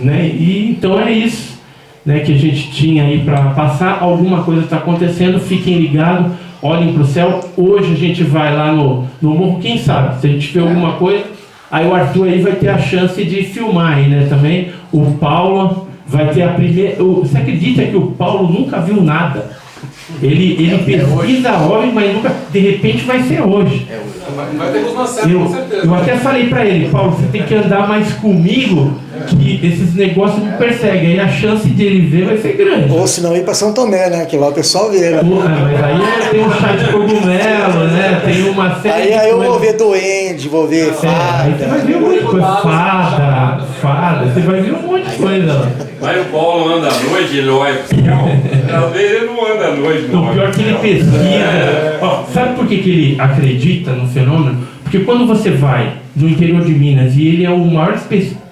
né? E então é isso, né, que a gente tinha aí para passar. Alguma coisa está acontecendo, fiquem ligados, olhem para o céu. Hoje a gente vai lá no morro, quem sabe, se a gente vê alguma coisa, aí o Arthur aí vai ter a chance de filmar aí, né, também. O Paulo vai ter a primeira... Você acredita que o Paulo nunca viu nada? Ele pesquisa OVNI, mas nunca, de repente vai ser hoje. Vai ter uma série, com certeza. Eu até falei para ele, Paulo, você tem que andar mais comigo, que esses negócios me perseguem, aí a chance de ele ver vai ser grande. Ou se não ir para São Tomé, né? Que lá o pessoal vê, né? Mas aí tem um chá de cogumelo, né? Tem uma série. Aí eu vou ver duende, vou ver fada. Aí você vai ver um monte de coisa. Fada, você vai ver um monte de coisa. Mas o Paulo anda à noite, ele olha pro céu. Talvez ele não anda à noite, não. O pior é que ele pesquisa. Ó, sabe por que ele acredita no fenômeno? Porque quando você vai no interior de Minas, e ele é o maior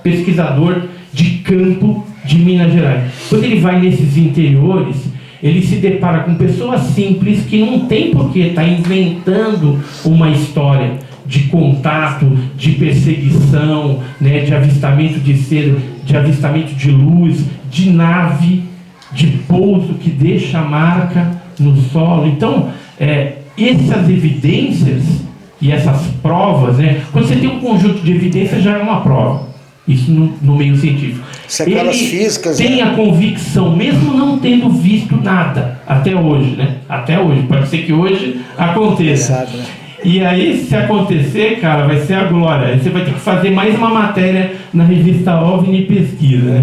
pesquisador de campo de Minas Gerais, quando ele vai nesses interiores, ele se depara com pessoas simples que não tem por que estar inventando uma história de contato, de perseguição, né, de avistamento de ser, de avistamento de luz, de nave, de pouso que deixa a marca no solo. Então, essas evidências e essas provas, né, quando você tem um conjunto de evidências, já é uma prova. Isso no meio científico. Sequelas físicas, tem, né, a convicção, mesmo não tendo visto nada, até hoje, né? Até hoje, pode ser que hoje aconteça. Exato, né? E aí, se acontecer, cara, vai ser a glória. Aí você vai ter que fazer mais uma matéria na revista OVNI Pesquisa,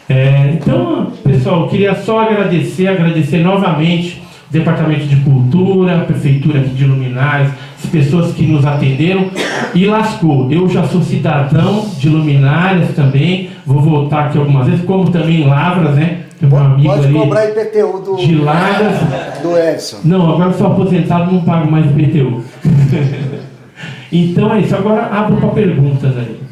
né? Então, pessoal, eu queria só agradecer novamente o Departamento de Cultura, a Prefeitura aqui de Luminárias, pessoas que nos atenderam e lascou. Eu já sou cidadão de luminárias também, vou voltar aqui algumas vezes, como também em Lavras, né? Tem um amigo Pode ali cobrar IPTU de Lavras. do Edson. Não, agora eu sou aposentado, não pago mais IPTU. Então é isso, agora abro para perguntas aí.